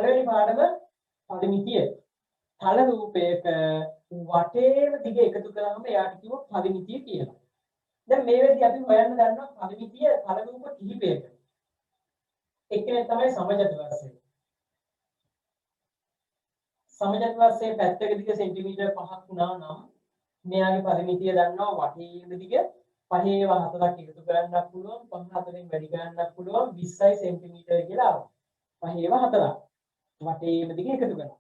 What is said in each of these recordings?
පළවෙනි පාඩම පරිමිතිය. තල රූපයක වටේම දිග එකතු කරාම එයාට කිව්ව පරිමිතිය කියලා. දැන් මේ වෙද්දී අපි හොයන්න ගන්නවා පරිමිතිය තල රූප කිහිපයක. එක්කෙනෙක් තමයි සමජත වර්ෂය. සමජත වර්ෂයේ පැත්තක දිග සෙන්ටිමීටර් 5ක් වුණා නම් මෙයාගේ පරිමිතිය දන්නවා වටේම දිග 5/4ක් එකතු කරන්නත් පුළුවන් 5/4ෙන් වැඩි කරන්නත් පුළුවන් 20යි සෙන්ටිමීටර කියලා ආවා. 5/4ක් වටේම දිග එකතු කරනවා.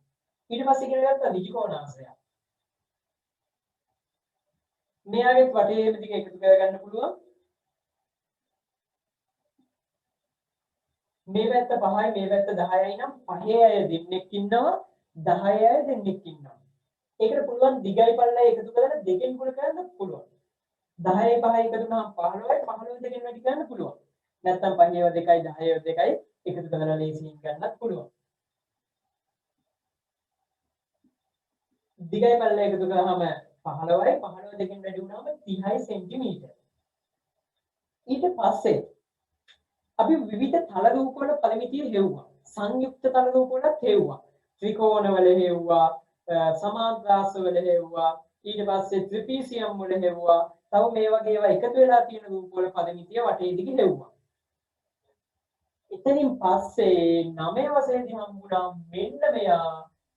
ඊට පස්සේ ඉගෙන ගත්තා ඍජුකෝණාශ්‍රය. මෙයාගේ වටේම දිග එකතු කරගන්න පුළුවන්. මේ පැත්ත 5යි මේ පැත්ත 10යි නම් 5 අය දෙන්නෙක් ඉන්නවා 10 අය දෙන්නෙක් ඉන්නවා. ඒකට පුළුවන් දිගයි පළලයි එකතු කරලා දෙකෙන් ගුණ කරන්න පුළුවන්. 10යි 5යි එකතු වුණාම 15යි 15 දෙකෙන් වැඩි කරන්න පුළුවන්. නැත්නම් 5ව 2යි 10ව 2යි එකතු කරලා ලේසියෙන් ගන්නත් පුළුවන්. දිගයි පළලයි එකතු කරාම 15යි 15 දෙකෙන් වැඩි වුණාම 30යි සෙන්ටිමීටර. ඊට පස්සේ අපි විවිධ තල රූප වල පරිමිතිය හෙව්වා. සංයුක්ත තල රූප වලත් හෙව්වා. ත්‍රිකෝණ වල හෙව්වා, සමාන්ත්‍රාස වල හෙව්වා, ඊට පස්සේ ත්‍රිපිසියම් වල හෙව්වා. තව මේ වගේ ඒවා එකතු වෙලා තියෙන රූප වල පරිමිතිය වටේ දිග හෙව්වා. එතනින් පස්සේ 9 වසරේදී හම්බුණා මෙන්න මෙයා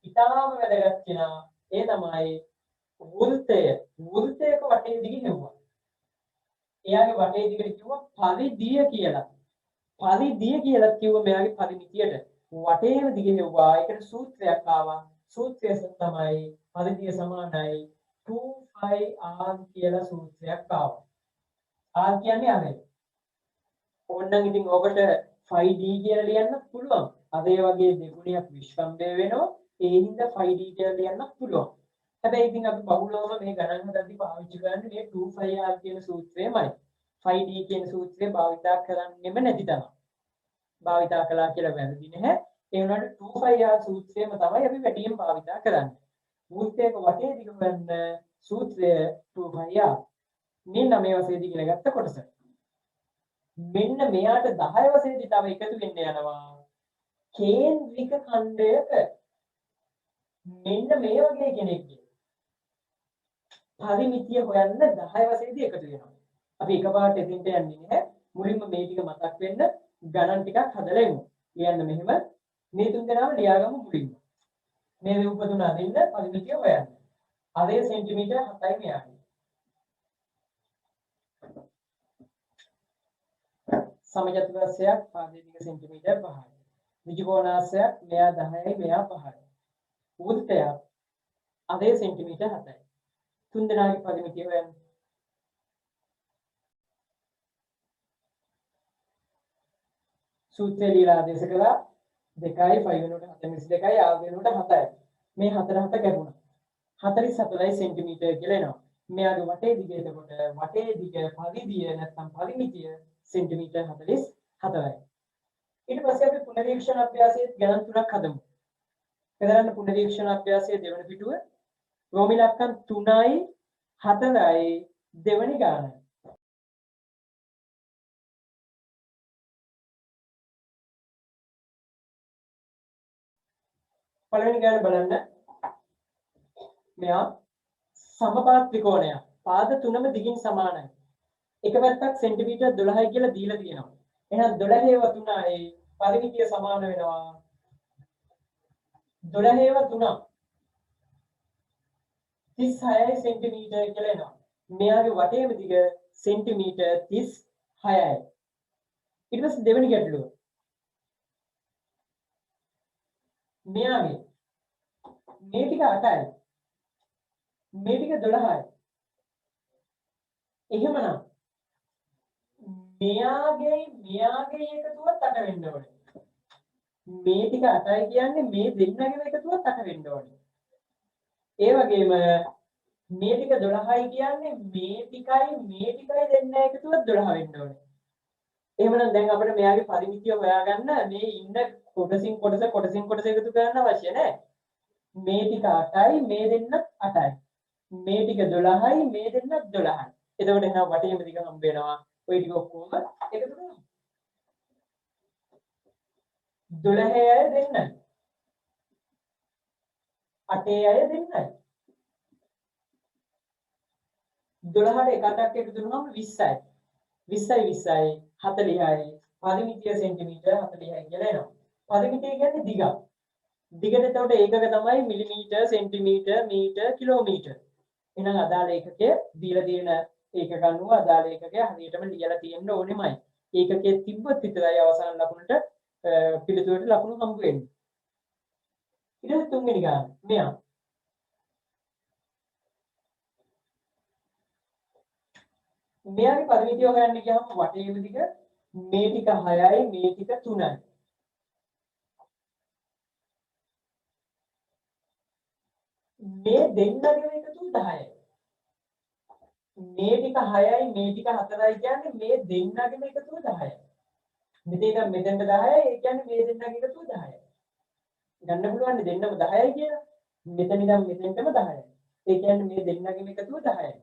ඉතාලම වැදගත් කෙනා. ඒ තමයි වෘත්තය. වෘත්තයක වටේ දිග හෙව්වා. එයාගේ වටේ දිගට කිව්වා පරිධිය කියලා. පරිධිය කියලා කිව්ව මෙයාගේ පරිමිතියට වටේම දිග හෙව්වා. ඒකට සූත්‍රයක් ආවා. සූත්‍රය තමයි පරිධිය සමානයි 2πr කියලා සූත්‍රයක් ආවා. r කියන්නේ අරේ. ඕනනම් ඉතින් ඔබට 5d කියලා ලියන්නත් පුළුවන්. අර ඒ වගේ දෙගුණයක් විශ්වම්භය වෙනවා. ඒ හින්දා 5d කියලා ලියන්නත් පුළුවන්. හැබැයි ඉතින් අපි බහුලවම මේ ගණන් හදද්දී පාවිච්චි කරන්නේ මේ 2πr කියන සූත්‍රයමයි. 5d කියන සූත්‍රය භාවිතා කරන්නෙම නැති තමයි. භාවිතා කළා කියලා වැරදි නැහැ. ඒ වුණාට 2πr සූත්‍රයම තමයි අපි වැඩියෙන් භාවිතා කරන්නේ. වෘත්තයක වටේ දිග ගන්න සූත්‍රය 2πr. මේ 9 වසරේදී ඉගෙන ගත්ත කොටස. මෙන්න මෙයාට 10 වසරේදී තව එකතු වෙන්න යනවා. කේන්ද්‍රික ඛණ්ඩයක මෙන්න මේ වගේ කෙනෙක්ගේ පරිමිතිය හොයන්න 10 වසරේදී එකතු වෙනවා. අපි එකපාරට එතෙන්ට යන්නේ නැහැ. මුලින්ම මේ ටික මතක් වෙන්න ගණන් ටිකක් හදලා එමු. ලියන්න මෙහෙම මේ තුන් දෙනාම ලියාගමු මුලින්ම. මේ රූප තුන අදින්න පරිමිතිය හොයන්න. අරේ සෙන්ටිමීටර් 7යි මෙයාගේ. සමජත වර්ෂයක් පාදයේ දිග සෙන්ටිමීටර් 5යි. ඍජුකෝණාශ්‍රයක් මෙයා 10යි මෙයා 5යි. වෘත්තයක් අරේ සෙන්ටිමීටර් 7යි. තුන් දෙනාගේ පරිමිතිය හොයන්න. සූත්‍රය ලියලා ආදේශ කළා 2යි 5 වෙනුවට 7 22යි r වෙනුවට 7යි. මේ 4 7 කැපුණා. 44යි සෙන්ටිමීටර කියලා එනවා. මෙයාගේ වටේ දිග එතකොට වටේ දිග පරිධිය නැත්නම් පරිමිතිය සෙන්ටිමීටර 44යි. ඊට පස්සේ අපි පුනරීක්ෂණ අභ්‍යාසයේ ගණන් තුනක් හදමු. පෙරන්න පුනරීක්ෂණ අභ්‍යාසයේ දෙවන පිටුව රෝමි ලක්කම් 3යි 4යි දෙවනි ගානයි. පළවෙනි ගාන බලන්න. මෙයා සමපාත ත්‍රිකෝණයක්. පාද තුනම දිගින් සමානයි. එක පැත්තක් සෙන්ටිමීටර් 12යි කියලා දීලා තියෙනවා. එහෙනම් 12 ව 3යි පරිමිතිය සමාන වෙනවා 12 ව 3 36යි සෙන්ටිමීටර කියලා එනවා. මෙයාගේ වටේම දිග සෙන්ටිමීටර් 36යි. ඊට පස්සේ දෙවෙනි ගැටලුව. මෙයාගේ මේ ටික 8යි. මේ ටික 12යි. එහෙමනම් මෙයාගේ එකතුව 8 වෙන්න ඕනේ. මේ ටික 8යි කියන්නේ මේ දෙන්නගේම එකතුව 8 වෙන්න ඕනේ. ඒ වගේම මේ ටික 12යි කියන්නේ මේ ටිකයි දෙන්න එකතුව 12 වෙන්න ඕනේ. එහෙමනම් දැන් අපිට මෙයාගේ පරිමිතිය හොයාගන්න මේ ඉන්න කොටසින් කොටස එකතු කරන්න අවශ්‍ය නැහැ. මේ ටික 8යි මේ දෙන්න 8යි. මේ ටික 12යි මේ දෙන්න 12යි. එතකොට එහෙනම් වටේම දිග හම්බ වෙනවා. ওই ටික ඔක්කොම එකතු කරනවා. 12යි දෙන්නයි. 8 අය දෙන්නයි. 12ට එක අටක් එකතු දුන්නාම 20යි. 20යි 20යි 40යි. පරිමිතිය සෙන්ටිමීටර් 40යි කියලා එනවා. පරිමිතිය කියන්නේ දිග. දිගට එතකොට ඒකක තමයි මිලිමීටර්, සෙන්ටිමීටර්, මීටර්, කිලෝමීටර්. එහෙනම් අදාළ ඒකකය දීලා තියෙන ඒකක අනුව අදාළ ඒකකය හරියටම ලියලා තියෙන්න ඕනෙමයි. ඒකකයේ තිබ්බත් විතරයි අවසාන ලකුණට පිළිතුරට ලකුණු හම්බ වෙන්නේ. ඊට පස්සේ තුන්වෙනි ගාන. මෙයා මෙයාගේ පරිමිතිය හොයන්න ගියාම වටේ දිග මේ ටික 6යි මේ ටික 3යි. මේ දෙන්නගේම එකතුව 10යි. මේ ටික 6යි මේ ටික 4යි කියන්නේ මේ දෙන්නගේම එකතුව 10යි. මෙතන මෙතෙන්ට 10යි ඒ කියන්නේ මේ දෙන්නගේ එකතුව 10යි. ගන්න පුළුවන් දෙන්නම 10යි කියලා. මෙතන ඉඳන් මෙතෙන්ටම 10යි. ඒ කියන්නේ මේ දෙන්නගේම එකතුව 10යි.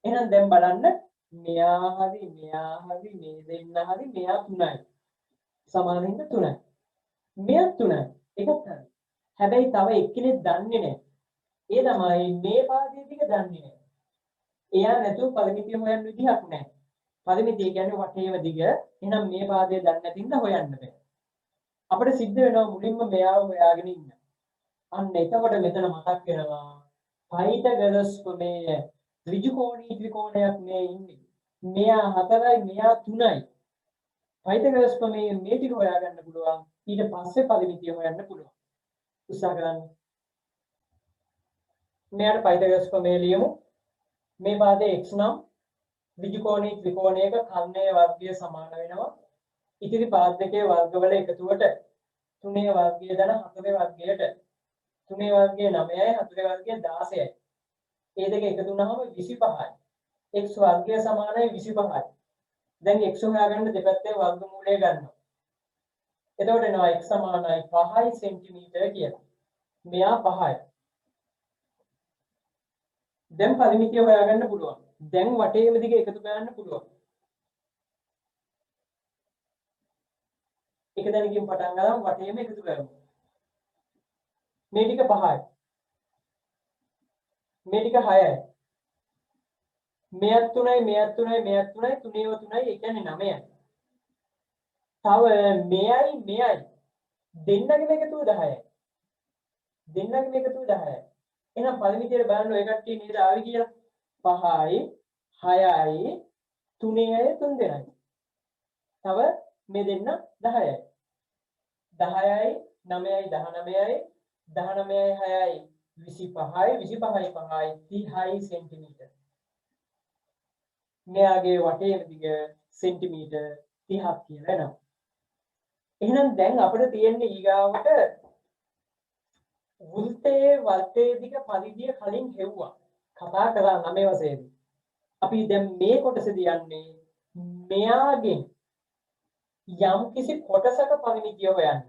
එහෙනම් දැන් බලන්න මෙයා හරි මෙයා හරි මේ දෙන්න හරි මෙයා 3යි. සමානින්ද 3යි. මෙයා 3යි. එකක් හරි. හැබැයි තව එක්කෙනෙක් දන්නේ නැහැ. ඒ තමයි මේ පාදයේ ටික දන්නේ නැහැ. එයා නැතුව පරිමිතිය හොයන්න විදිහක් නැහැ. පරිමිතිය කියන්නේ වටේම දිග. එහෙනම් මේ පාදයේ දන්නේ නැතිනම් හොයන්න බෑ. අපිට සිද්ධ වෙනවා මුලින්ම මෙයාව හොයාගෙන ඉන්න. අන්න එතකොට මෙතන මතක් වෙනවා පයිතගොරස් ප්‍රමේය. ත්‍රිජ්‍යාකෝණී ත්‍රිකෝණයක් මේ ඉන්නේ. මෙයා 4යි මෙයා 3යි. පයිතගොරස් ප්‍රමේය මේ ටික හොයාගන්න පුළුවන්. ඊට පස්සේ පරිමිතිය හොයන්න පුළුවන්. උත්සාහ කරන්න. මෙයාට පයිතගොරස් ප්‍රමේය ලියමු. මේ පාදයේ x නම් ත්‍රිජ්‍යාකෝණී ත්‍රිකෝණයක කර්ණයේ වර්ගය සමාන වෙනවා. ඉතිරි පාද දෙකේ වර්ගවල එකතුවට 3 වර්ගය දන 4 වර්ගයට 3 වර්ගය 9යි 4 වර්ගය 16යි. ඒ දෙක එකතු වුනහම 25යි. x වර්ගය සමානයි 25යි. දැන් x හොයාගන්න දෙපැත්තේ වර්ගමූලය ගන්නවා. එතකොට එනවා x සමානයි 5යි සෙන්ටිමීටර කියලා. මෙයා 5යි. දැන් පරිමිතිය හොයාගන්න පුළුවන්. දැන් වටේම දිග එකතු කරන්න පුළුවන්. එක දැනකින් පටන් ගන්න වටේම එකතු කරමු. මේ ටික 5යි. මේ ටික 6යි. මෙයත් 3යි මෙයත් 3යි මෙයත් 3යි 3ව 3යි ඒ කියන්නේ 9යි. තව මෙයයි මෙයයි දෙන්නගේම එකතුව 10යි. දෙන්නගේම එකතුව 10යි. එහෙනම් පරිමිතියට බලන්න ඔය කට්ටිය නේද ආවි කියලා. 5යි 6යි 3යි 3 දෙනයි. තව මේ දෙන්න 10යි. 10යි 9යි 19යි 19යි 6යි 25යි 25යි 5යි 30යි සෙන්ටිමීටර. මෙයාගේ වටේ දිග සෙන්ටිමීටර 30ක් කියලා එනවා. එහෙනම් දැන් අපිට තියෙන්නේ ඊගාවට වෘත්තයේ වර්තයේ දිග පරිධිය කලින් හෙව්වා. කතා කරා 9 වශයෙන්දී. අපි දැන් මේ කොටසදී යන්නේ මෙයාගෙන් යම් කිසි කොටසක පරිමිතිය හොයන්න.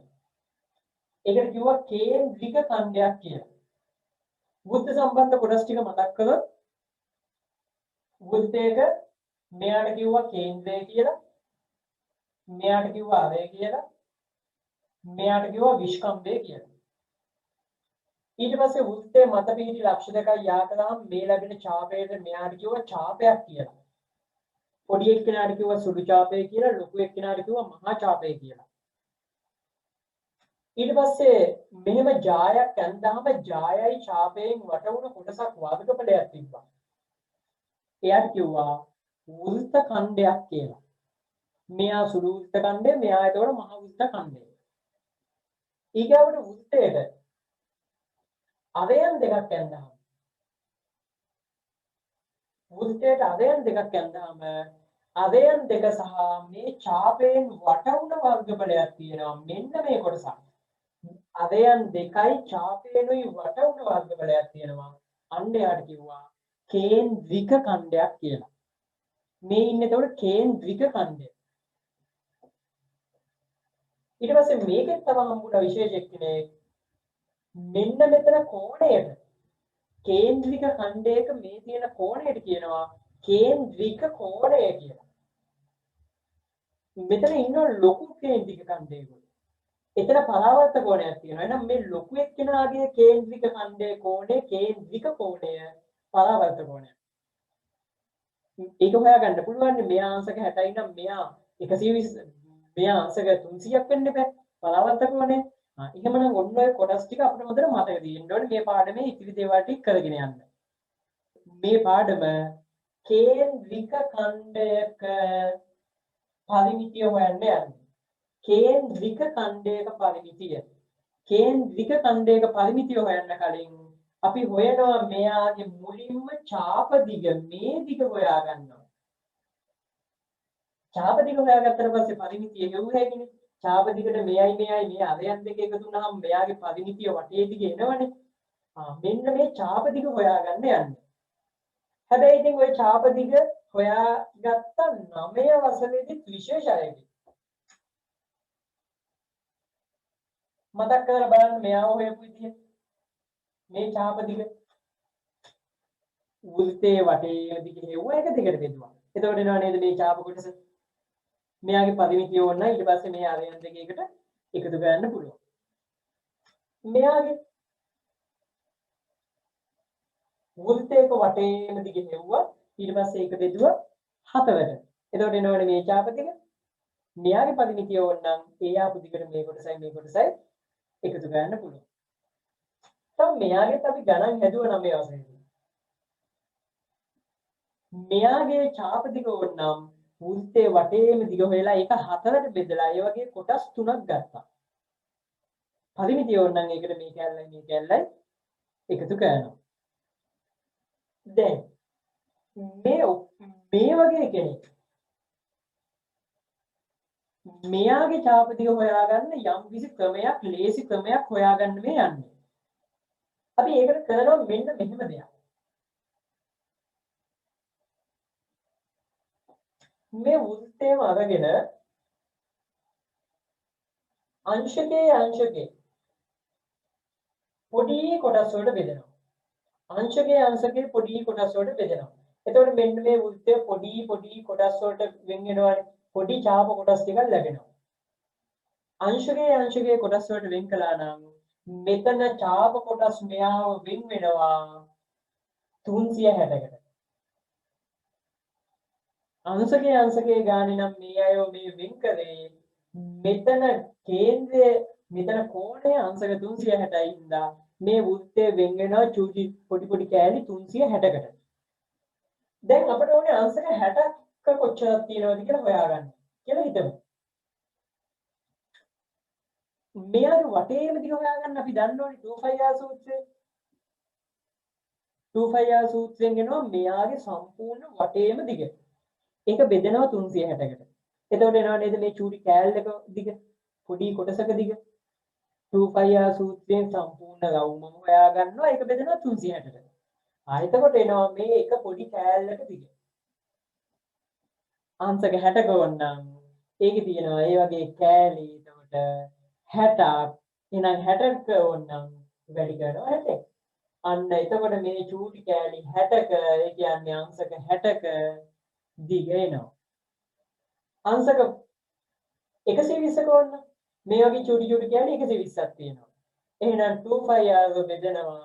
ඒකට කිව්වා කේන්ද්‍රික ඛණ්ඩයක් කියලා. වෘත්ත සම්බන්ධ කොටස් ටික මතක් කළොත් වෘත්තයක මෙයාට කිව්වා කේන්ද්‍රය කියලා. මෙයාට කිව්වා අවය කියලා. මෙයාට කිව්වා විස්කම්භය කියලා. ඊට පස්සේ වෘත්තයේ මත පිහිටි ලක්ෂ දෙකක් යා කළාම මේ ලැබෙන ඡාපයට මෙයාට කිව්වා ඡාපයක් කියලා. පොඩි එක්කෙනාට කිව්වා සුළු ඡාපය කියලා, ලොකු එක්කෙනාට කිව්වා මහා ඡාපය කියලා. ඊට පස්සේ මෙහෙම ජායක් ඇඳාම ජායයි ඡාපයෙන් වටවුන කොටසක් වර්ගඵලයක් තිබ්බා. එයාට කිව්වා වෘත්ත ඛණ්ඩයක් කියලා. මෙයා සුළු වෘත්ත ඛණ්ඩය, මෙයා ඒතකොට මහා වෘත්ත ඛණ්ඩය. ඊගාවට වෘත්තයට අවයන් දෙකක් ඇඳාම වෘත්තයට අවයන් දෙකක් ඇඳාම අවයන් දෙක සහ මේ ඡාපයෙන් වටවුන වර්ගඵලයක් තියෙනවා. මෙන්න මේ කොටසක්. අවයන් දෙකයි ඡාපයෙන්ුයි වටවුන වර්ගඵලයක් තියෙනවා. අන්න යාට කිව්වා කේන්ද්‍රික ඛණ්ඩයක් කියලා. මේ ඉන්නේ එතකොට කේන්ද්‍රික ඛණ්ඩය. ඊට පස්සේ මේකෙත් තව හම්බුණා විශේෂ කෙනෙක්. මෙන්න මෙතන කෝණයට කේන්ද්‍රික ඛණ්ඩයක මේ තියෙන කෝණයට කියනවා කේන්ද්‍රික කෝණය කියලා. මෙතන ඉන්න ලොකු කේන්ද්‍රික ඛණ්ඩයක. එතන පරාවර්ත කෝණයක් තියෙනවා. එහෙනම් මේ ලොකු එක්කෙනාගේ කේන්ද්‍රික ඛණ්ඩයේ කෝණය කේන්ද්‍රික කෝණය පරාවර්ත කෝණය. ඒක හොයාගන්න පුළුවන්. මෙයා අංශක 60යි නම් මෙයා 120 මෙයා අංශක 300ක් වෙන්න බෑ. පරාවර්ත කෝණය. එහෙමනම් ඔන්න ඔය කොටස් ටික අපිට හොඳට මතක තියෙන්න ඕනේ මේ පාඩමේ ඉතිරි දේවල් ටික කරගෙන යන්න. මේ පාඩම කේන්ද්‍රික ඛණ්ඩයක පරිමිතිය හොයන්න යන්නේ. කේන්ද්‍රික ඛණ්ඩයක පරිමිතිය. කේන්ද්‍රික ඛණ්ඩයක පරිමිතිය හොයන්න කලින් අපි හොයනවා මෙයාගේ මුලින්ම ඡාප දිග මේ දිග හොයා ගන්නවා. ඡාප දිග හොයාගත්තට පස්සේ පරිමිතිය හෙව්ව හැකිනේ. ඡාප දිගට මෙයයි මේ අරයන් දෙක එකතු වුණාම මෙයාගේ පරිමිතිය වටේ දිග එනවනේ. මෙන්න මේ ඡාප දිග හොයාගන්න යන්නේ. හැබැයි ඉතින් ওই ඡාප දිග හොයාගත්ත 9 වසරේදී විශේෂයයි. මතක් කරලා බලන්න මෙයාව හොයපු විදිහ. මේ ඡාප දිග වෘත්තයේ වටේ දිග හෙව්ව එක දිගට බෙදුවා. එතකොට එනවා නේද මේ ඡාප කොටස. මෙයාගේ පරිමිතිය ඕන ඊට පස්සේ මේ ආරයන් දෙක එකට එකතු කරන්න පුළුවන්. මෙයාගේ වෘත්තයක වටේම දිග හෙව්වා ඊට පස්සේ ඒක බෙදුවා 7කට. එතකොට එනවනේ මේ ඡාප දෙක. මෙයාගේ පරිමිතිය ඕන නම් ඒ ආපු දිගට මේ කොටසයි එකතු කරන්න පුළුවන්. තව මෙයාගෙත් අපි ගණන් හැදුවා 9 වසරේදී. මෙයාගේ ඡාප දිග ඕන නම් වෘත්තයේ වටේම දිග හොයලා ඒක 4ට බෙදලා ඒ වගේ කොටස් 3ක් ගත්තා. පරිමිතිය ඕන නම් ඒකට මේ කැල්ලයි එකතු කරනවා. දැන් මේ වගේ කෙනෙක් මෙයාගේ ඡාප දිග හොයාගන්න යම් කිසි ක්‍රමයක් ලේසි ක්‍රමයක් හොයාගන්න මේ යන්නේ. අපි ඒකට කරනවා මෙන්න මෙහෙම දෙයක්. මේ වෘත්තයම අරගෙන අංශකයේ පොඩි කොටස් වලට බෙදනවා. අංශකයේ පොඩි කොටස් වලට බෙදනවා. එතකොට මෙන්න මේ වෘත්තය පොඩි කොටස් වලට වෙන් වෙනවානේ. පොඩි ඡාප කොටස් ටිකක් ලැබෙනවා. අංශකයේ කොටස් වලට වෙන් කළා නම් මෙතන ඡාප කොටස් මෙයාව වෙන් වෙනවා 360කට. අංශකයේ ගානේ නම් මේ අය මේ වෙන් කරේ මෙතන කේන්ද්‍රය මෙතන කෝණය අංශක 360යි ඉඳලා මේ වෘත්තය වෙන් වෙනවා චූටි පොඩි කෑලි 360කට. දැන් අපිට ඕනේ අංශක 60ක කොච්චරක් තියෙනවද කියලා හොයාගන්න. කියලා හිතමු. මෙයාගේ වටේම දිග හොයාගන්න අපි දන්නෝනේ 2πr සූත්‍රය. 2πr සූත්‍රයෙන් එනවා මෙයාගේ සම්පූර්ණ වටේම දිග. ඒක බෙදෙනවා 360කට. එතකොට එනවා නේද මේ චූටි කෑල්ලක දිග පොඩි කොටසක දිග 2πr සූත්‍රයෙන් සම්පූර්ණ රවුමම හොයා ගන්නවා ඒක බෙදෙනවා 360කට. එතකොට එනවා මේ එක පොඩි කෑල්ලක දිග. අංශක 60ක වුණනම් ඒකේ තියෙනවා ඒ වගේ කෑලි එතකොට 60ක් එහෙනම් 60ක වුණනම් වැඩි කරනවා 60. අන්න එතකොට මේ චූටි කෑලි 60ක ඒ කියන්නේ අංශක 60ක දිග එනවා. අංශක 120ක වුණනම් මේ වගේ චූටි කෑලි 120ක් තියෙනවා. එහෙනම් 2πr බෙදෙනවා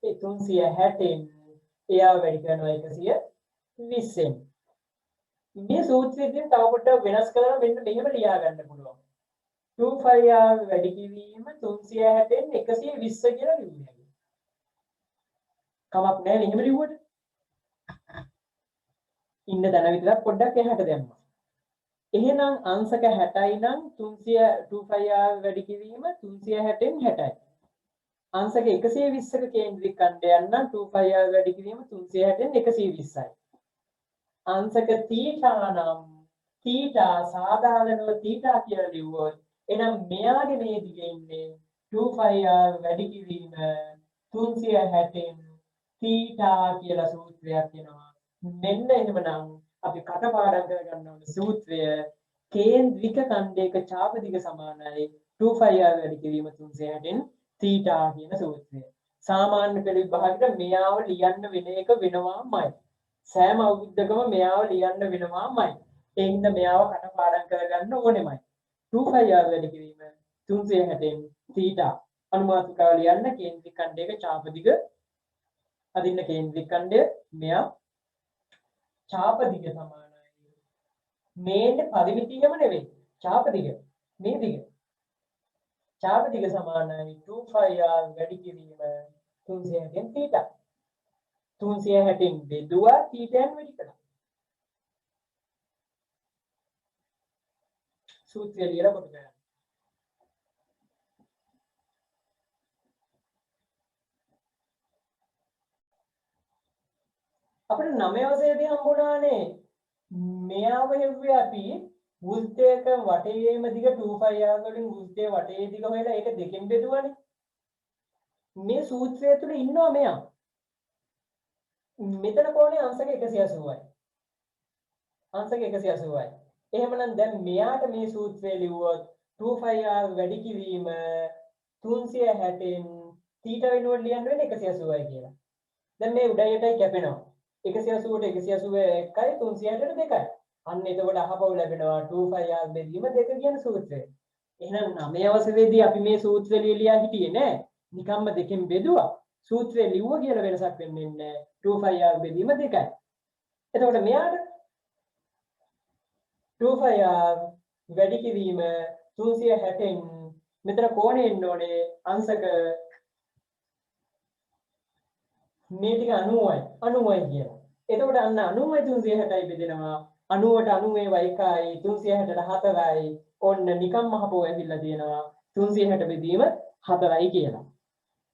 ඒ 360න් එයා වැඩි කරනවා 120න්. මේ සූත්‍රයෙන් තව පොඩ්ඩක් වෙනස් කරලා මෙන්න මෙහෙම ලියා ගන්න පුළුවන්. 2πr වැඩි කිවීම 360න් 120 කියලා ලියුවා. කමක් නැහැ මෙහෙම ලියුවට. ඉන්න තැන විතරක් පොඩ්ඩක් එහාට දැම්මා. එහෙනම් අංශක 60යි නම් 2πr වැඩි කිවීම 360න් 60යි. අංශක 120ක කේන්ද්‍රික ඛණ්ඩයක් නම් 2πr වැඩි කිවීම 360න් 120යි. අංශක θ නම් θ සාධාරණව θ කියලා ලිව්වොත් එහෙනම් මෙයාගේ මේ දිගේ ඉන්නේ 2πr වැඩි කිවීම 360න් θ කියලා සූත්‍රයක් එනවා. මෙන්න එහෙමනම් අපි කටපාඩම් කරගන්න ඕන සූත්‍රය කේන්ද්‍රික ඛණ්ඩයක ඡාප දිග සමානයි 2πr වැඩි කිවීම 360න් θ කියන සූත්‍රය. සාමාන්‍ය පෙළ විභාගෙට මෙයාව ලියන්න වෙන එක වෙනවාමයි. සෑම අවුරුද්දකම මෙයාව ලියන්න වෙනවාමයි. ඒ හින්දා මෙයාව කටපාඩම් කරගන්න ඕනෙමයි. 2πr වැඩි කිවීම 360න් θ අනුමාත්‍රිකාව ලියන්න කේන්ද්‍රික ඛණ්ඩයක චාප දිග අදින්න කේන්ද්‍රික ඛණ්ඩය මෙයා චාප දිග සමානයි මේන්නේ පරිමිතියම නෙවෙයි චාප දිග මේ දිග චාප දිග සමානයි 2πr වැඩි කිරීම 360න් θ 360න් බෙදුවා θ වැඩි කළා සූත්‍රය ලියලා පොත ගන්න අපිට 9 වසරේදී හම්බුණානේ මෙයාව හෙව්වේ අපි වෘත්තයක වටේම දිග 2πr වලින් වෘත්තයේ වටේ දිග හොයලා ඒක දෙකෙන් බෙදුවානේ මේ සූත්‍රය තුල ඉන්නවා මෙයා මෙතන කොහොනේ අංශක 180යි අංශක 180යි එහෙමනම් දැන් මෙයාට මේ සූත්‍රය ලිව්වොත් 2πr වැඩි කිරීම 360න් θ වෙනුවට ලියන්න වෙන්නේ 180යි කියලා දැන් මේ උඩයටයි කැපෙනවා 180ට 181යි 360ට 2යි. අන්න එතකොට අහපව ලැබෙනවා 2πr බෙදීම 2 කියන සූත්‍රය. එහෙනම් 9 අවසරේදී අපි මේ සූත්‍රය ලියලා හිටියේ නෑ. නිකම්ම දෙකෙන් බෙදුවා. සූත්‍රය ලිව්ව කියලා වෙනසක් වෙන්නේ නැහැ. 2πr බෙදීම 2යි. එතකොට මෙයාට 2πr වැඩි කිරීම 360න් මෙතන කෝණය එන්න ඕනේ අංශක මේ ටික 90යි 90යි කියලා. එතකොට අන්න 90යි 360යි බෙදෙනවා 90ට 90 1යි 360ට 4යි ඔන්න නිකම්ම හපෝ ඇවිල්ලා තියෙනවා 360 බෙදීම 4යි කියලා.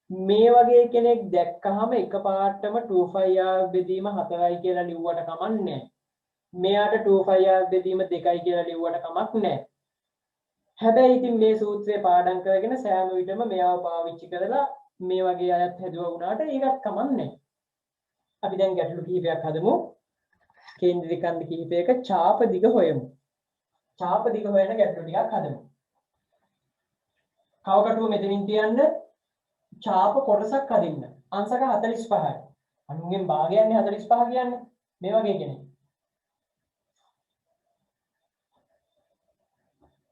මේ වගේ කෙනෙක් දැක්කහම එකපාරටම 2πr බෙදීම 4යි කියලා ලිව්වට කමක් නැහැ. මෙයාට 2πr බෙදීම 2යි කියලා ලිව්වට කමක් නැහැ. හැබැයි ඉතින් මේ සූත්‍රය පාඩම් කරගෙන සෑම විටම මෙයාව පාවිච්චි කරලා මේ වගේ අයත් හැදුවා වුණාට ඒකත් කමක් නැහැ. අපි දැන් ගැටලු කිහිපයක් හදමු. කේන්ද්‍රික ඛණ්ඩ කිහිපයක ඡාප දිග හොයමු. ඡාප දිග හොයන ගැටලු ටිකක් හදමු. කවකටුව මෙතනින් තියන්න ඡාප කොටසක් අදින්න. අංශක 45යි. අනුන්ගෙන් භාගයන්නේ 45 කියන්නේ. මේ වගේ කෙනෙක්.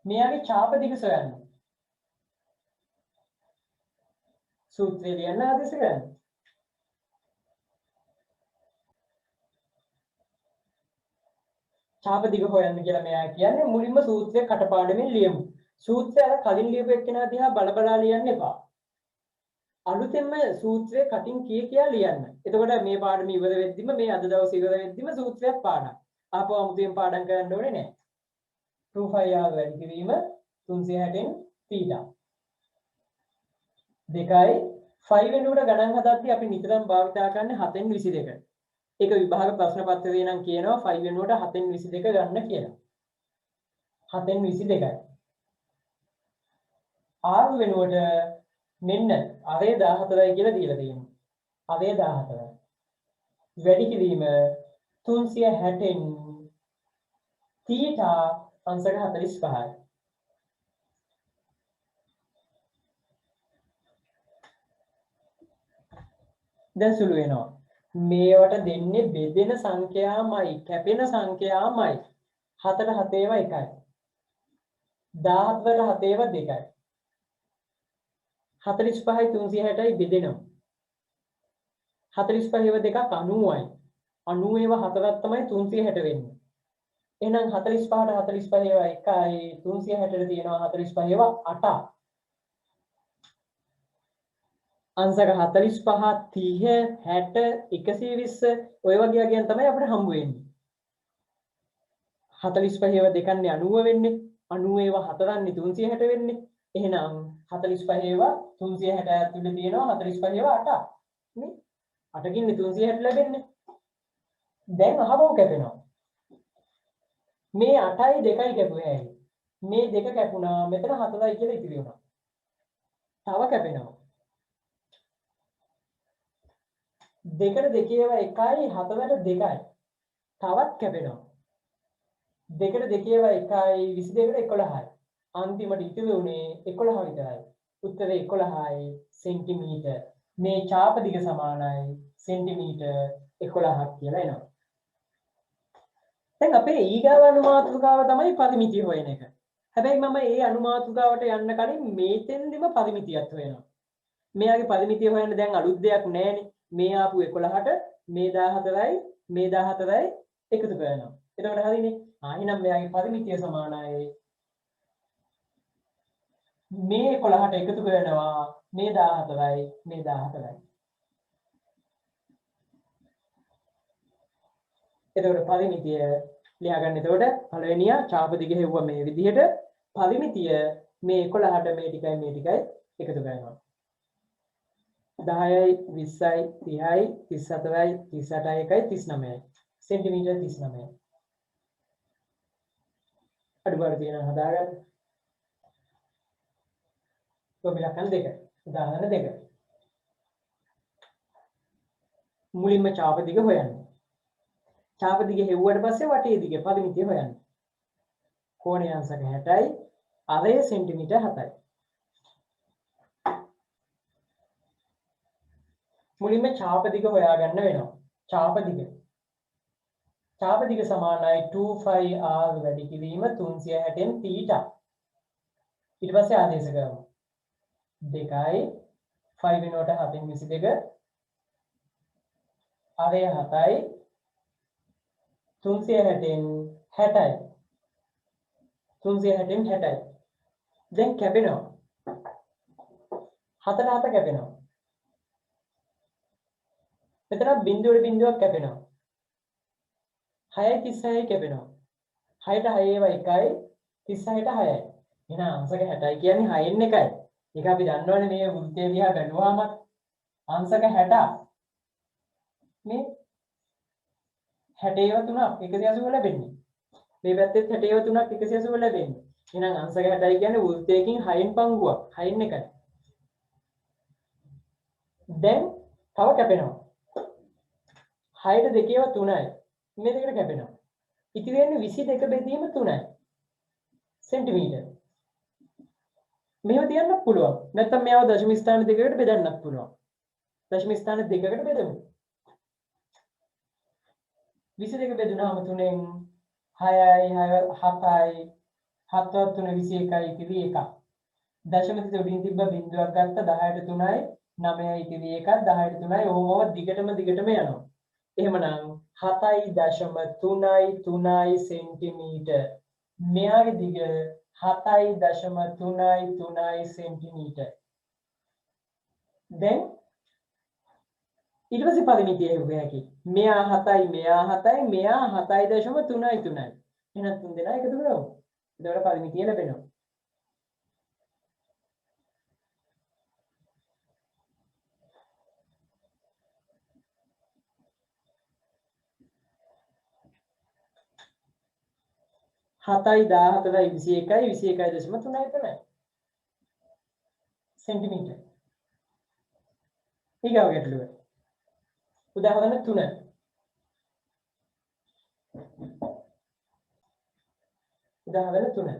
මෙයාගේ ඡාප දිග සොයන්න. සූත්‍රය ලියන්න ආදේශ කරන්න. ඡාප දිග හොයන්න කියලා මෙයා කියන්නේ මුලින්ම සූත්‍රය කටපාඩමින් ලියමු. සූත්‍රය අර කලින් ලියපු එක්කෙනා දිහා බලබලා ලියන්න එපා. අලුතෙන්ම සූත්‍රය කටින් කියා ලියන්න. එතකොට මේ පාඩම ඉවර වෙද්දිම මේ අද දවසේ ඉවර වෙද්දිම සූත්‍රයක් පාඩම්. ආපහු අමුතුවෙන් පාඩම් කරන්න ඕනේ නැහැ. 2πr වැඩි කිරීම 360න් θ. 2යි 5 වෙනුවට ගණන් හදද්දී අපි නිතරම භාවිතා කරන්නේ 7න් 22. ඒක විභාග ප්‍රශ්න පත්‍රයේ නම් කියනවා 5 වෙනුවට 7න් 22 ගන්න කියලා. 7න් 22යි. r වෙනුවට මෙන්න අරේ 14යි කියලා දීලා තියෙනවා. අරේ 14යි. වැඩි කිරීම 360න් θ අංශක 45යි. දැන් සුළු වෙනවා. මේවට දෙන්නේ බෙදෙන සංඛ්‍යාවමයි කැපෙන සංඛ්‍යාවමයි 7ට 7 ඒවා 1යි 17ට 7 ඒවා 2යි 45යි 360යි බෙදෙනවා 45 ඒවා 2ක් 90යි 90 ඒවා 4ක් තමයි 360 වෙන්නේ එහෙනම් 45ට 45 ඒවා 1යි 360ට තියෙනවා 45 ඒවා 8ක් අංශක 45 30 60 120 ඔය වගේ අගයන් තමයි අපිට හම්බ වෙන්නේ 45 ඒවා දෙකන්නේ 90 වෙන්නේ 90 ඒවා හතරන්නේ 360 වෙන්නේ එහෙනම් 45 ඒවා 360 ඇතුළේ තියෙනවා 45 ඒවා 8 නේ 8කින් 360 ලැබෙන්නේ දැන් අහවෝ කැපෙනවා මේ 8යි 2යි කැපුවේ ඇයි මේ දෙක කැපුණා මෙතන 4යි කියලා ඉතිරි වුණා තව කැපෙනවා දෙකට දෙකේවා 1යි 4ට 2යි තවත් කැපෙනවා දෙකට දෙකේවා 1යි 22ට 11යි අන්තිමට ඉතුරු උනේ 11 විතරයි උත්තරේ 11යි සෙන්ටිමීටර් මේ ඡාප දිග සමානයි සෙන්ටිමීටර් 11ක් කියලා එනවා දැන් අපේ ඊගාව අනුමාත්‍රිකාව තමයි පරිමිතිය හොයන එක හැබැයි මම ඒ අනුමාතුකාවට යන්න කලින් මේතෙන්දිම පරිමිතියක් හොයනවා. මෙයාගේ පරිමිතිය හොයන්න දැන් අලුත් දෙයක් නැහැනේ. මේ ආපු 11ට මේ 14යි මේ 14යි එකතු කරනවා. එතකොට හරිනේ. එහෙනම් මෙයාගේ පරිමිතිය සමානයි මේ 11ට එකතු කරනවා මේ 14යි මේ 14යි. එතකොට පරිමිතිය ලියා ගන්න. එතකොට පළවෙනියා ඡාප දිග හෙව්වා මේ විදිහට. පරිමිතිය මේ 11ට මේ ටිකයි එකතු කරනවා. 10යි 20යි 30යි 37යි 38යි 39යි සෙන්ටිමීටර් 39යි. අඩුපාඩු තියෙනවා හදාගන්න. කොමිලකන් දෙක. උදාහරණ දෙක. මුලින්ම ඡාප දිග හොයන්න. ඡාප දිග හෙව්වට පස්සේ වටේ දිග පරිමිතිය හොයන්න. කෝණය අංශක 60යි, අරය සෙන්ටිමීටර් 7යි. මුලින්ම ඡාප දිග හොයාගන්න වෙනවා. ඡාප දිග. ඡාප දිග සමානයි 2πr වැඩි කිරීම 360න් θ. ඊට පස්සේ ආදේශ කරමු. 2යි 5 වෙනුවට 7න් 22 අරය 7යි 360න් 60යි 360න් 60යි. දැන් කැපෙනවා. 7 කැපෙනවා. මෙතන බිඳුවට බිඳුවක් කැපෙනවා. 6යි 36යි කැපෙනවා. 6ට 6 ඒවා 1යි 36ට 6යි. එහෙනම් අංශක 60යි කියන්නේ 6න් 1යි. ඒක අපි දන්නවනේ මේ වෘත්තය දිහා බැලුවාම අංශක 60 මේ 60 ඒවා 3ක් 180 ලැබෙන්නේ. මේ පැත්තෙත් 60 ඒවා 3ක් 180 ලැබෙන්නේ. එහෙනම් අංශක 60යි කියන්නේ වෘත්තයකින් 6න් පංගුවක් 6න් 1යි. දැන් තව කැපෙනවා. 6ට 2 ඒවා 3යි. මේ දෙකට කැපෙනවා. ඉතිරි වෙන්නේ 22 බෙදීම 3යි. සෙන්ටිමීටර. මේව තියන්නත් පුළුවන්. නැත්නම් මේව දශම ස්ථාන දෙකකට බෙදන්නත් පුළුවන්. දශම ස්ථාන දෙකකට බෙදමු. 22 බෙදුනහම 3ෙන් 6යි 7යි 7වත් 3 21යි ඉතිරි 1ක්. දශම තිත උඩින් තිබ්බ බිඳුවක් ගත්ත 10ට 3යි 9යි ඉතිරි 1ක් 10ට 3යි ඕමම දිගටම යනවා. එහෙමනම් 7.3යි සෙන්ටිමීටර. මෙයාගේ දිග 7.3යි සෙන්ටිමීටර. දැන් ඊට පස්සේ පරිමිතිය හොයන්න හැකි. මෙයා 7යි මෙයා 7යි මෙයා 7.3යි. එහෙනම් තුන් දෙනා එකතු කරමු. එතකොට පරිමිතිය ලැබෙනවා. හතයි 17යි 21යි 21.3 සෙන්ටිමීටර. ඊගාව ගැටලුව. උදාහරණ 3. උදාහරණ 3.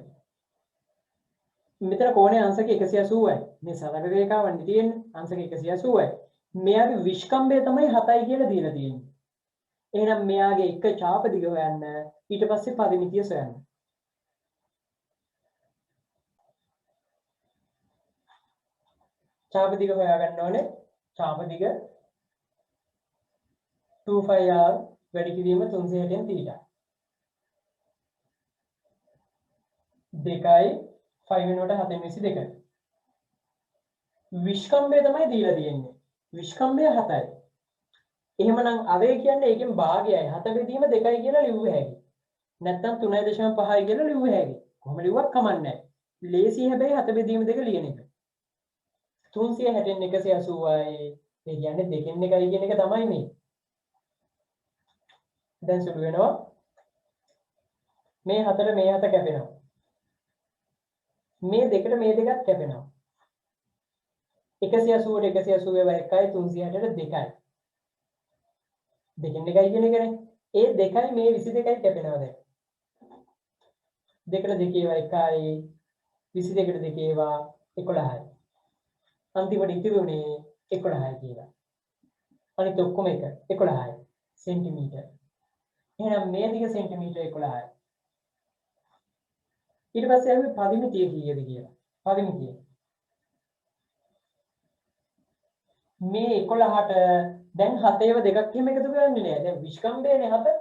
මෙතන කෝණයේ අංශක 180යි. මේ සරල රේඛාවන්නේ තියෙන්නේ අංශක 180යි. මෙයාගේ විස්කම්භය තමයි 7යි කියලා දීලා තියෙන්නේ. එහෙනම් මෙයාගේ එක ඡාප දිග හොයන්න ඊට පස්සේ පරිමිතිය සොයන්න. ඡාප දිග හොයා ගන්න ඕනේ. ඡාප දිග 2πr වැඩි කිරීම 360න් θ. 2යි 5 වෙනුවට 7න් 22. විස්කම්භය තමයි දීලා තියෙන්නේ. විස්කම්භය 7යි. එහෙමනම් අරය කියන්නේ ඒකෙන් භාගයයි 7 බෙදීම 2යි කියලා ලියුව හැකියි. නැත්නම් 3.5යි කියලා ලියුව හැකියි. කොහොම ලියුවත් කමක් නැහැ. ලේසි හැබැයි 7 බෙදීම 2 ලියන එක. 360න් 180යි. ඒ කියන්නේ දෙකෙන් එකයි කියන එක තමයි මේ. දැන් සුළු වෙනවා. මේ 4ට මේ 7 කැපෙනවා. මේ දෙකට මේ දෙකත් කැපෙනවා. 180ට 180 ඒවා 1යි 360ට 2යි. දෙකෙන් එකයි කියන එකනේ. ඒ 2යි මේ 22යි කැපෙනවා දැන්. දෙකට 2 ඒවා 1යි 22ට 2 ඒවා 11යි. අන්තිමට ඉතිරි උනේ 11යි කියලා. අනිත් ඔක්කොම එක 11යි සෙන්ටිමීටර. එහෙනම් මේ දිග සෙන්ටිමීටර 11යි. ඊට පස්සේ අපි පරිමිතිය කීයද කියලා. පරිමිතිය මේ 11ට දැන් 7ේව දෙකක් එහෙම එකතු කරන්නේ නෑ. දැන් විස්කම්භයනේ 7.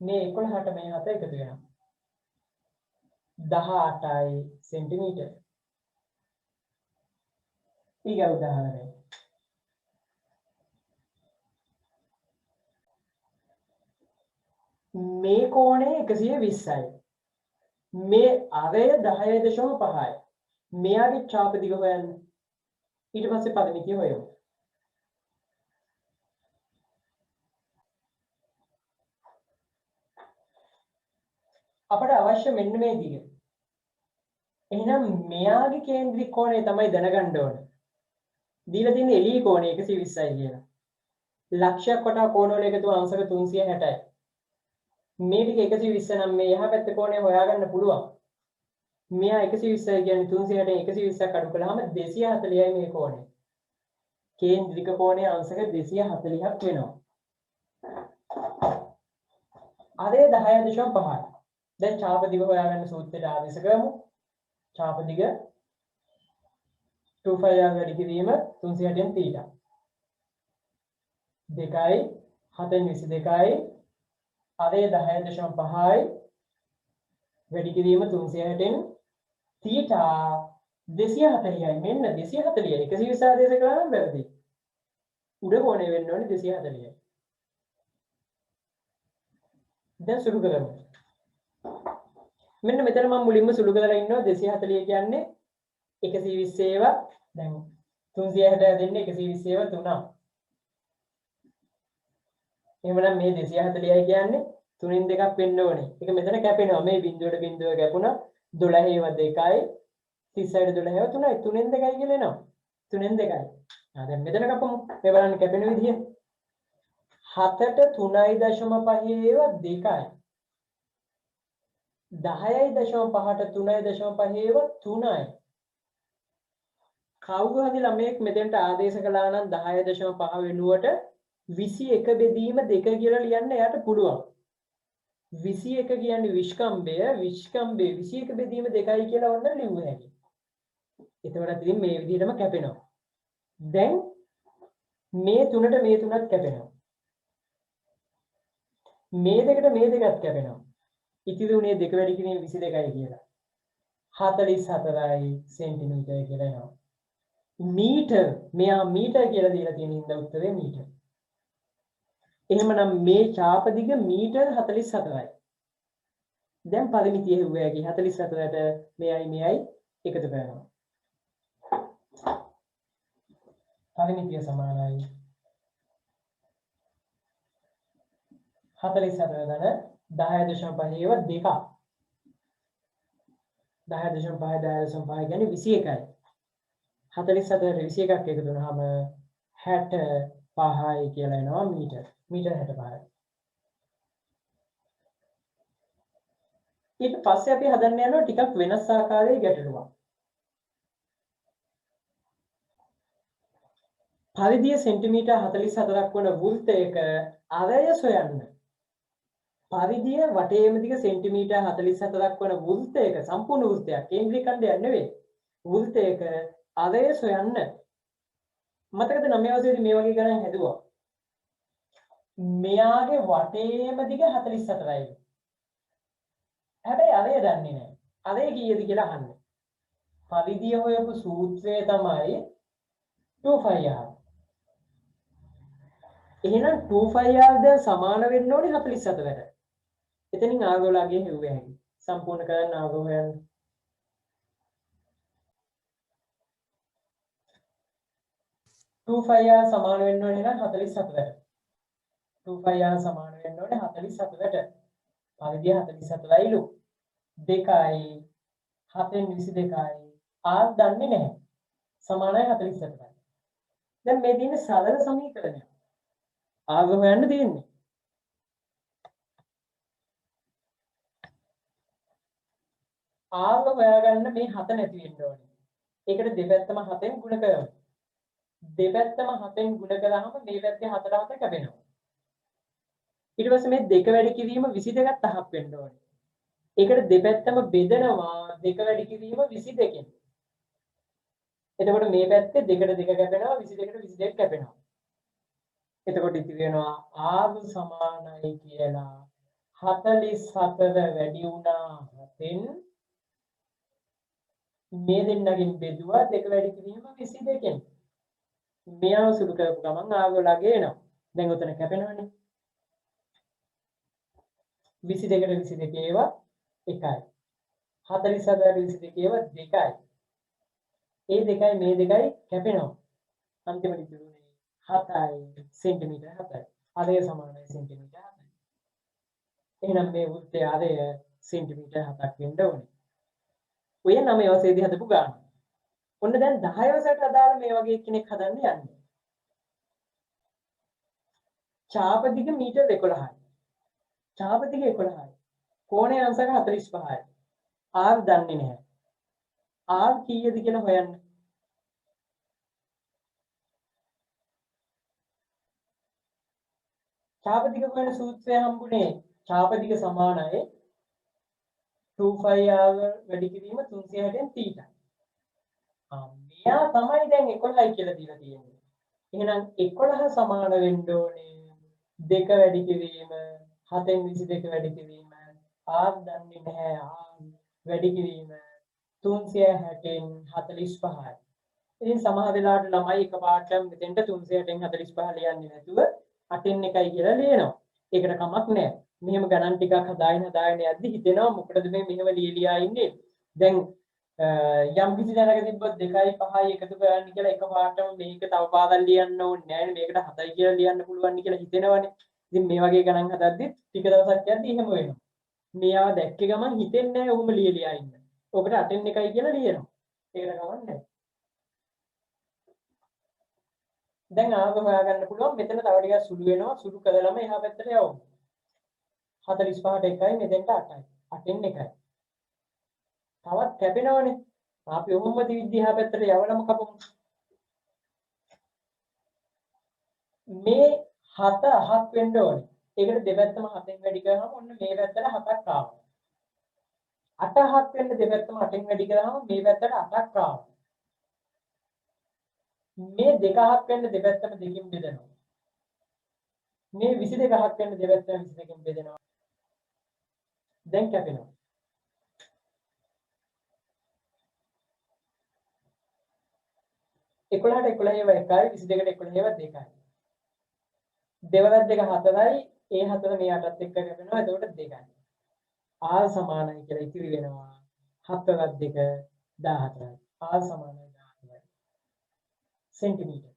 මේ 11ට මේ 7 එකතු වෙනවා. 18යි සෙන්ටිමීටර. ඊගා උදාහරණය. මේ කෝණය 120යි. මේ අරය 10.5යි. මෙයාගේ ඡාප දිග හොයන්න. ඊට පස්සේ පරිමිතිය හොයමු. අපට අවශ්‍ය මෙන්න මේ දිග. එහෙනම් මෙයාගේ කේන්ද්‍රික කෝණය තමයි දැනගන්න ඕන. දීලා තියෙන එළිය කෝණය 120යි කියලා. ලක්ෂයක් වටා කෝණවල එකතුව අංශක 360යි. මේ ටික 120 නම් මේ යහ පැත්ත කෝණය හොයාගන්න පුළුවන්. මෙයා 120යි කියන්නේ 360න් 120ක් අඩු කළාම 240යි මේ කෝණය. කේන්ද්‍රික කෝණය අංශක 240ක් වෙනවා. අරය 10.5යි. දැන් ඡාප දිග හොයාගන්න සූත්‍රයට ආදේශ කරමු. ඡාප දිග 2πr වැඩි කිරීම 360න් θ. 2යි 7න් 22යි අරය 10.5යි වැඩි කිරීම 360න් θ 240යි. මෙන්න 240යි 120 ආදේශ කළා නම් වැරදි. උඩ කෝණය වෙන්න ඕනේ 240යි. දැන් සුළු කරමු. මෙන්න මෙතන මම මුලින්ම සුළු කරලා ඉන්නවා 240 කියන්නේ 120 ඒවා දැන් 360 දෙන්නේ 120 ඒවා 3. එහෙමනම් මේ 240යි කියන්නේ 3න් 2ක් වෙන්න ඕනේ. ඒක මෙතන කැපෙනවා. මේ බිඳුවට බිඳුව කැපුණා 12 ඒවා 2යි 30ට 12 ඒවා 3යි 3න් 2යි කියලා එනවා. 3න් 2යි. දැන් මෙතන කපමු. මේ බලන්න කැපෙන විදිය. 7ට 3.5 ඒවා 2යි. 10.5ට 3.5 ඒවා 3යි. කවුරු හරි ළමයෙක් මෙතෙන්ට ආදේශ කළා නම් 10.5 වෙනුවට 21 බෙදීම 2 කියලා ලියන්න එයාට පුළුවන්. 21 කියන්නේ විස්කම්භය 21 බෙදීම 2යි කියලා වන්න ලියුව හැකියි. එතකොට ඉතින් මේ විදිහටම කැපෙනවා. දැන් මේ 3ට මේ 3ත් කැපෙනවා. මේ දෙකට මේ දෙකත් කැපෙනවා. ඉතිරි උනේ 2 වැඩි කිරීම 22යි කියලා. 44යි සෙන්ටිමීටර කියලා එනවා. මීටර් මෙයා මීටර් කියලා දීලා තියෙන හින්දා උත්තරේ මීටර්. එහෙමනම් මේ ඡාප දිග මීටර් 44යි. දැන් පරිමිතිය හෙව්වෑගේ 44ට මෙයයි එකතු කරනවා. පරිමිතිය සමානයි 44 ධන 10.5 ඒවා 2. 10.5 10.5 කියන්නේ 21යි. 44ට 21ක් එකතු වුණාම 65යි කියලා එනවා මීටර්. මීටර් 65යි. ඊට පස්සේ අපි හදන්න යනවා ටිකක් වෙනස් ආකාරයේ ගැටලුවක්. පරිධිය සෙන්ටිමීටර් 44ක් වන වෘත්තයක අරය සොයන්න. පරිධිය වටේම දිග සෙන්ටිමීටර් 44ක් වන වෘත්තයක සම්පූර්ණ වෘත්තයක් කේන්ද්‍රීය ඛණ්ඩයක් නෙවෙයි. වෘත්තයක අරය සොයන්න. මතකද 9 අවුරුද්දේදී මේ වගේ ගණන් හැදුවා. මෙයාගේ වටේම දිග 44යි. හැබැයි අරය දන්නේ නැහැ. අරය කීයද කියලා අහන්න. පරිධිය හොයපු සූත්‍රය තමයි 2πr. එහෙනම් 2πr දැන් සමාන වෙන්න ඕනේ 44ට. එතනින් ආගෝලාගේ හෙව්වේ හැකි. සම්පූර්ණ කරන්න ආගෝ හොයන්න. 2πr සමාන වෙන්න ඕනේ නම් 47ට. 2πr සමාන වෙන්න ඕනේ 47ට. පරිධිය 47යිලු. 2යි 7න් 22යි. r දන්නේ නැහැ. සමානයි 47යි. දැන් මේ තියෙන්නේ සරල සමීකරණයක්. ආග හොයන්න තියෙන්නේ. ආග හොයාගන්න මේ 7 නැති වෙන්න ඕනේ. ඒකට දෙපැත්තම 7ෙන් ගුණ කරමු. දෙපැත්තම 7ෙන් ගුණ කළාම මේ පැත්තේ 4 7 කැපෙනවා. ඊට පස්සේ මේ 2 වැඩි කිරීම 22ක් 5ක් වෙන්න ඕනේ. ඒකට දෙපැත්තම බෙදනවා දෙක වැඩි කිරීම 22කින්. එතකොට මේ පැත්තේ දෙකට දෙක කැපෙනවා 22ට 22 කැපෙනවා. එතකොට ඉතිරි වෙනවා ආව සමානයි කියලා 44 වැඩි වුණා 7න් මේ දෙන්නගෙන් බෙදුවා දෙක වැඩි කිරීම 22කින්. මෙයාව සුළු කරපු ගමන් ආව ළඟ එනවා. දැන් උතන කැපෙනවනේ. 22ට 22 ඒවා 1යි. 47ට 22 ඒවා 2යි. ඒ දෙකයි මේ දෙකයි කැපෙනවා. අන්තිමට ඉතුරුනේ 7යි සෙන්ටිමීටර් 7යි. ආරය සමානයි සෙන්ටිමීටර් 7යි. එහෙනම් මේ වෘත්තයේ ආරය සෙන්ටිමීටර් 7ක් වෙන්න ඕනේ. ඔය 9 වසේදී හදපු ගාන. ඔන්න දැන් 10 වසරට අදාළ මේ වගේ කෙනෙක් හදන්න යන්නේ. චාප දිග මීටර් 11යි. චාප දිග 11යි. කෝණයේ අංශක 45යි. R දන්නේ නැහැ. R කීයද කියලා හොයන්න. චාප දිග හොයන සූත්‍රය හම්බුනේ චාප දිග සමානයි 2πr වැඩි කිරීම 360න් θ. මෙයා තමයි දැන් 11යි කියලා දීලා තියෙන්නේ. එහෙනම් 11 සමාන වෙන්න ඕනේ 2 වැඩි කිරීම 7න් 22 වැඩි කිරීම r දන්නේ නැහැ r වැඩි කිරීම 360න් 45යි. ඉතින් සමහර වෙලාවට ළමයි එකපාරටම මෙතෙන්ට 360න් 45 ලියන්නේ නැතුව 8න් 1යි කියලා ලියනවා. ඒකට කමක් නැහැ. මෙහෙම ගණන් ටිකක් හදාගෙන යද්දි හිතෙනවා මොකටද මේ මෙහෙම ලියලියා ඉන්නේ. දැන් යම් කිසි දැනක තිබ්බොත් 2යි 5යි එකතු කරන්න කියලා එකපාරටම මේක තව පාදල් ලියන්න ඕනේ නැහැ නේ. මේකට 7යි කියලා ලියන්න පුළුවන් කියලා හිතෙනවනේ. ඉතින් මේ වගේ ගණන් හදද්දි ටික දවසක් යද්දි එහෙම වෙනවා. මෙයාව දැක්ක ගමන් හිතෙන්නේ නැහැ ඔහොම ලියලියා ඉන්න. ඔකට 8න් 1යි කියලා ලියනවා. ඒකට කමක් නැහැ. දැන් ආව හොයාගන්න පුළුවන් මෙතන තව ටිකක් සුළු වෙනවා. සුළු කළාම එහා පැත්තට යවමු. 45ට 1යි මෙතෙන්ට 8යි. 8න් 1යි. තවත් කැපෙනවනේ. අපි ඔහොම දිහා පැත්තට යවලම කපමු. මේ 7 8ක් වෙන්න ඕනේ. ඒකට දෙපැත්තම 7න් වැඩි කරාම ඔන්න මේ පැත්තට 7ක් ආවා. 8 8 වෙන්න දෙපැත්තම 8න් වැඩි කරාම මේ පැත්තට 8ක් ආවා. මේ 2 8 වෙන්න දෙපැත්තම 2කින් බෙදනවා. මේ 22 8 වෙන්න දෙපැත්තම 22කින් බෙදනවා. දැන් කැපෙනවා. 11ට 11 ඒවා 1යි 22ට 11 ඒවා 2යි. දෙවරක් දෙක 4යි ඒ 4 මේ 8ත් එක්ක කැපෙනවා එතකොට 2යි. r සමානයි කියලා ඉතිරි වෙනවා 7 වරක් 2 14යි. r සමානයි 14යි. සෙන්ටිමීටර්.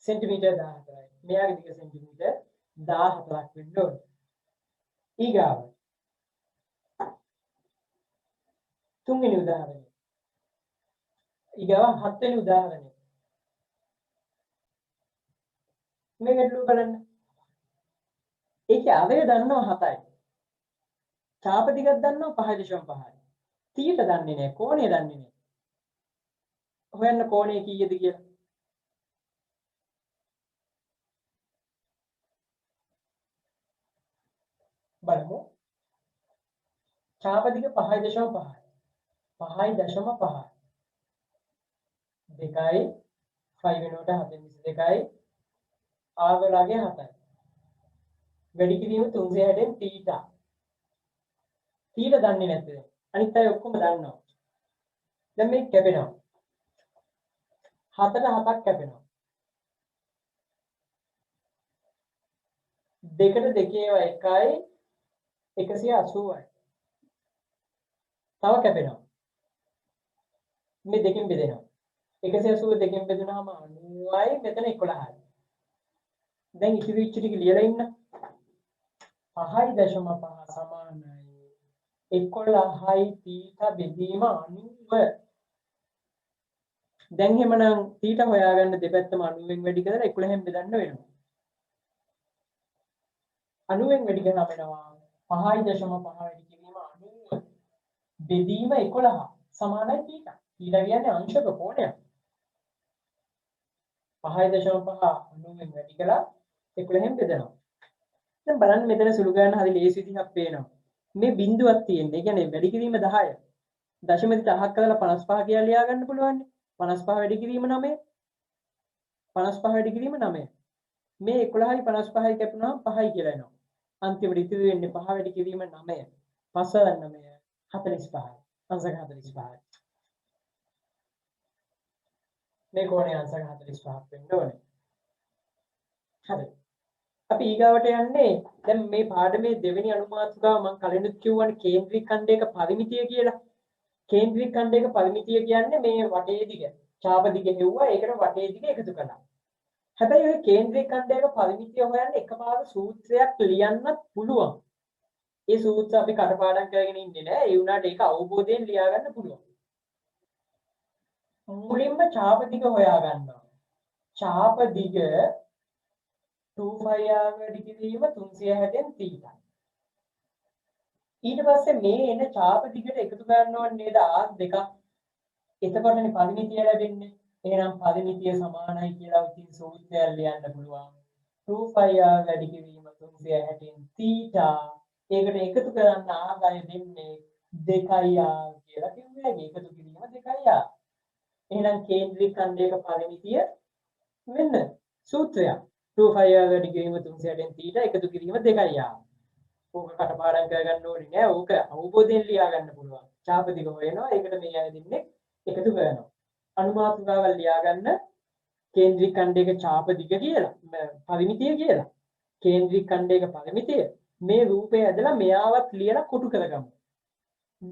සෙන්ටිමීටර් 14යි. මෙයාගේ දිග සෙන්ටිමීටර් 14ක් වෙන්න ඕනේ. ඊගාව තුන්වෙනි උදාහරණය. ඊගාව හත්වෙනි උදාහරණය. මේ ගැටලුව බලන්න. ඒකේ අවය දන්නවා 7යි. චාප දිගක් දන්නවා 5.5යි. තීට දන්නේ නැහැ. කෝණය දන්නේ නැහැ. හොයන්න කෝණය කීයද කියලා. බලමු. චාප දිග 5.5යි. 5.5යි. 2යි 5 වෙනකොට 7.22යි ආවලගේ 7යි. වැඩි කිරීම 360න් θ. θ දන්නේ නැද්ද? අනිත් අය ඔක්කොම දන්නවා. දැන් මේක කැපෙනවා. 7ට 7ක් කැපෙනවා. 2ට 2 ඒවා 1යි 180යි. තව කැපෙනවා. මේ දෙකෙන් බෙදෙනවා. 180 දෙකෙන් බෙදුනහම 90යි මෙතන 11යි. දැන් ඉතිරි වෙච්ච ටික ලියලා ඉන්න. 5.5 සමානයි 11යි θ බෙදීම 90. දැන් එහෙමනම් θ හොයාගන්න දෙපැත්තම 90න් වැඩි කරලා 11න් බෙදන්න වෙනවා. 90න් වැඩි කරලා වෙනවා 5.5 වැඩි කිරීම 90 බෙදීම 11 සමානයි θ. θ කියන්නේ අංශක කෝණයක්. 5.5 90න් වැඩි කළා 11න් බෙදනවා. දැන් බලන්න මෙතන සුළු ගන්න හරි ලේසි විදිහක් පේනවා. මේ බිඳුවක් තියෙන්නේ. ඒ කියන්නේ වැඩි කිරීම 10. දශම 10ක් කරලා 55 කියලා ලියා ගන්න පුළුවන්. 55 වැඩි කිරීම 9. 55 වැඩි කිරීම 9. මේ 11යි 55යි කැපුණාම 5යි කියලා එනවා. අන්තිමට ඉතිරි වෙන්නේ 5 වැඩි කිරීම 9. 5 9 45. අංශක 45යි. මේ කෝණයේ අංශක 45ක් වෙන්න ඕනේ. හරි. අපි ඊගාවට යන්නේ දැන් මේ පාඩමේ දෙවෙනි අනුමාතෘකාව මම කලිනුත් කිව්වනේ කේන්ද්‍රික ඛණ්ඩයක පරිමිතිය කියලා. කේන්ද්‍රික ඛණ්ඩයක පරිමිතිය කියන්නේ මේ වටේ දිග. ඡාප දිග හෙව්වා ඒකට වටේ දිග එකතු කළා. හැබැයි ඔය කේන්ද්‍රික ඛණ්ඩයක පරිමිතිය හොයන්න එකපාර සූත්‍රයක් ලියන්නත් පුළුවන්. ඒ සූත්‍ර අපි කටපාඩම් කරගෙන ඉන්නේ නෑ. ඒ වුණාට ඒක අවබෝධයෙන් ලියා ගන්න පුළුවන්. මුලින්ම ඡාප දිග හොයා ගන්නවා. ඡාප දිග 2πr වැඩි කිරීම 360න් θ. ඊට පස්සේ මේ එන ඡාප දිගට එකතු කරන්න ඕනේ නේද r දෙකක්. එතකොටනේ පරිමිතිය ලැබෙන්නේ. එහෙනම් පරිමිතිය සමානයි කියලා ඉතින් සූත්‍රය ලියන්න පුළුවන්. 2πr වැඩි කිරීම 360න් θ. ඒකට එකතු කරන්න ආදාය දෙන්නේ 2r කියලා කිව්වේ. එකතු කිරීම 2r. එහෙනම් කේන්ද්‍රික ඛණ්ඩයක පරිමිතිය මෙන්න සූත්‍රයක්. 2πr වැඩි කිරීම 360න් θ එකතු කිරීම 2r. ඕක කටපාඩම් කරගන්න ඕනේ නෑ. ඕක අවබෝධයෙන් ලියා ගන්න පුළුවන්. ඡාප දිග හොයනවා. ඒකට මේ අය දෙන්නේ එකතු කරනවා. අනුමාතෘකාවල් ලියා ගන්න කේන්ද්‍රික ඛණ්ඩයක ඡාප දිග කියලා. පරිමිතිය කියලා. කේන්ද්‍රික ඛණ්ඩයක පරිමිතිය. මේ රූපය ඇදලා මෙයාවත් ලියලා කොටු කරගමු.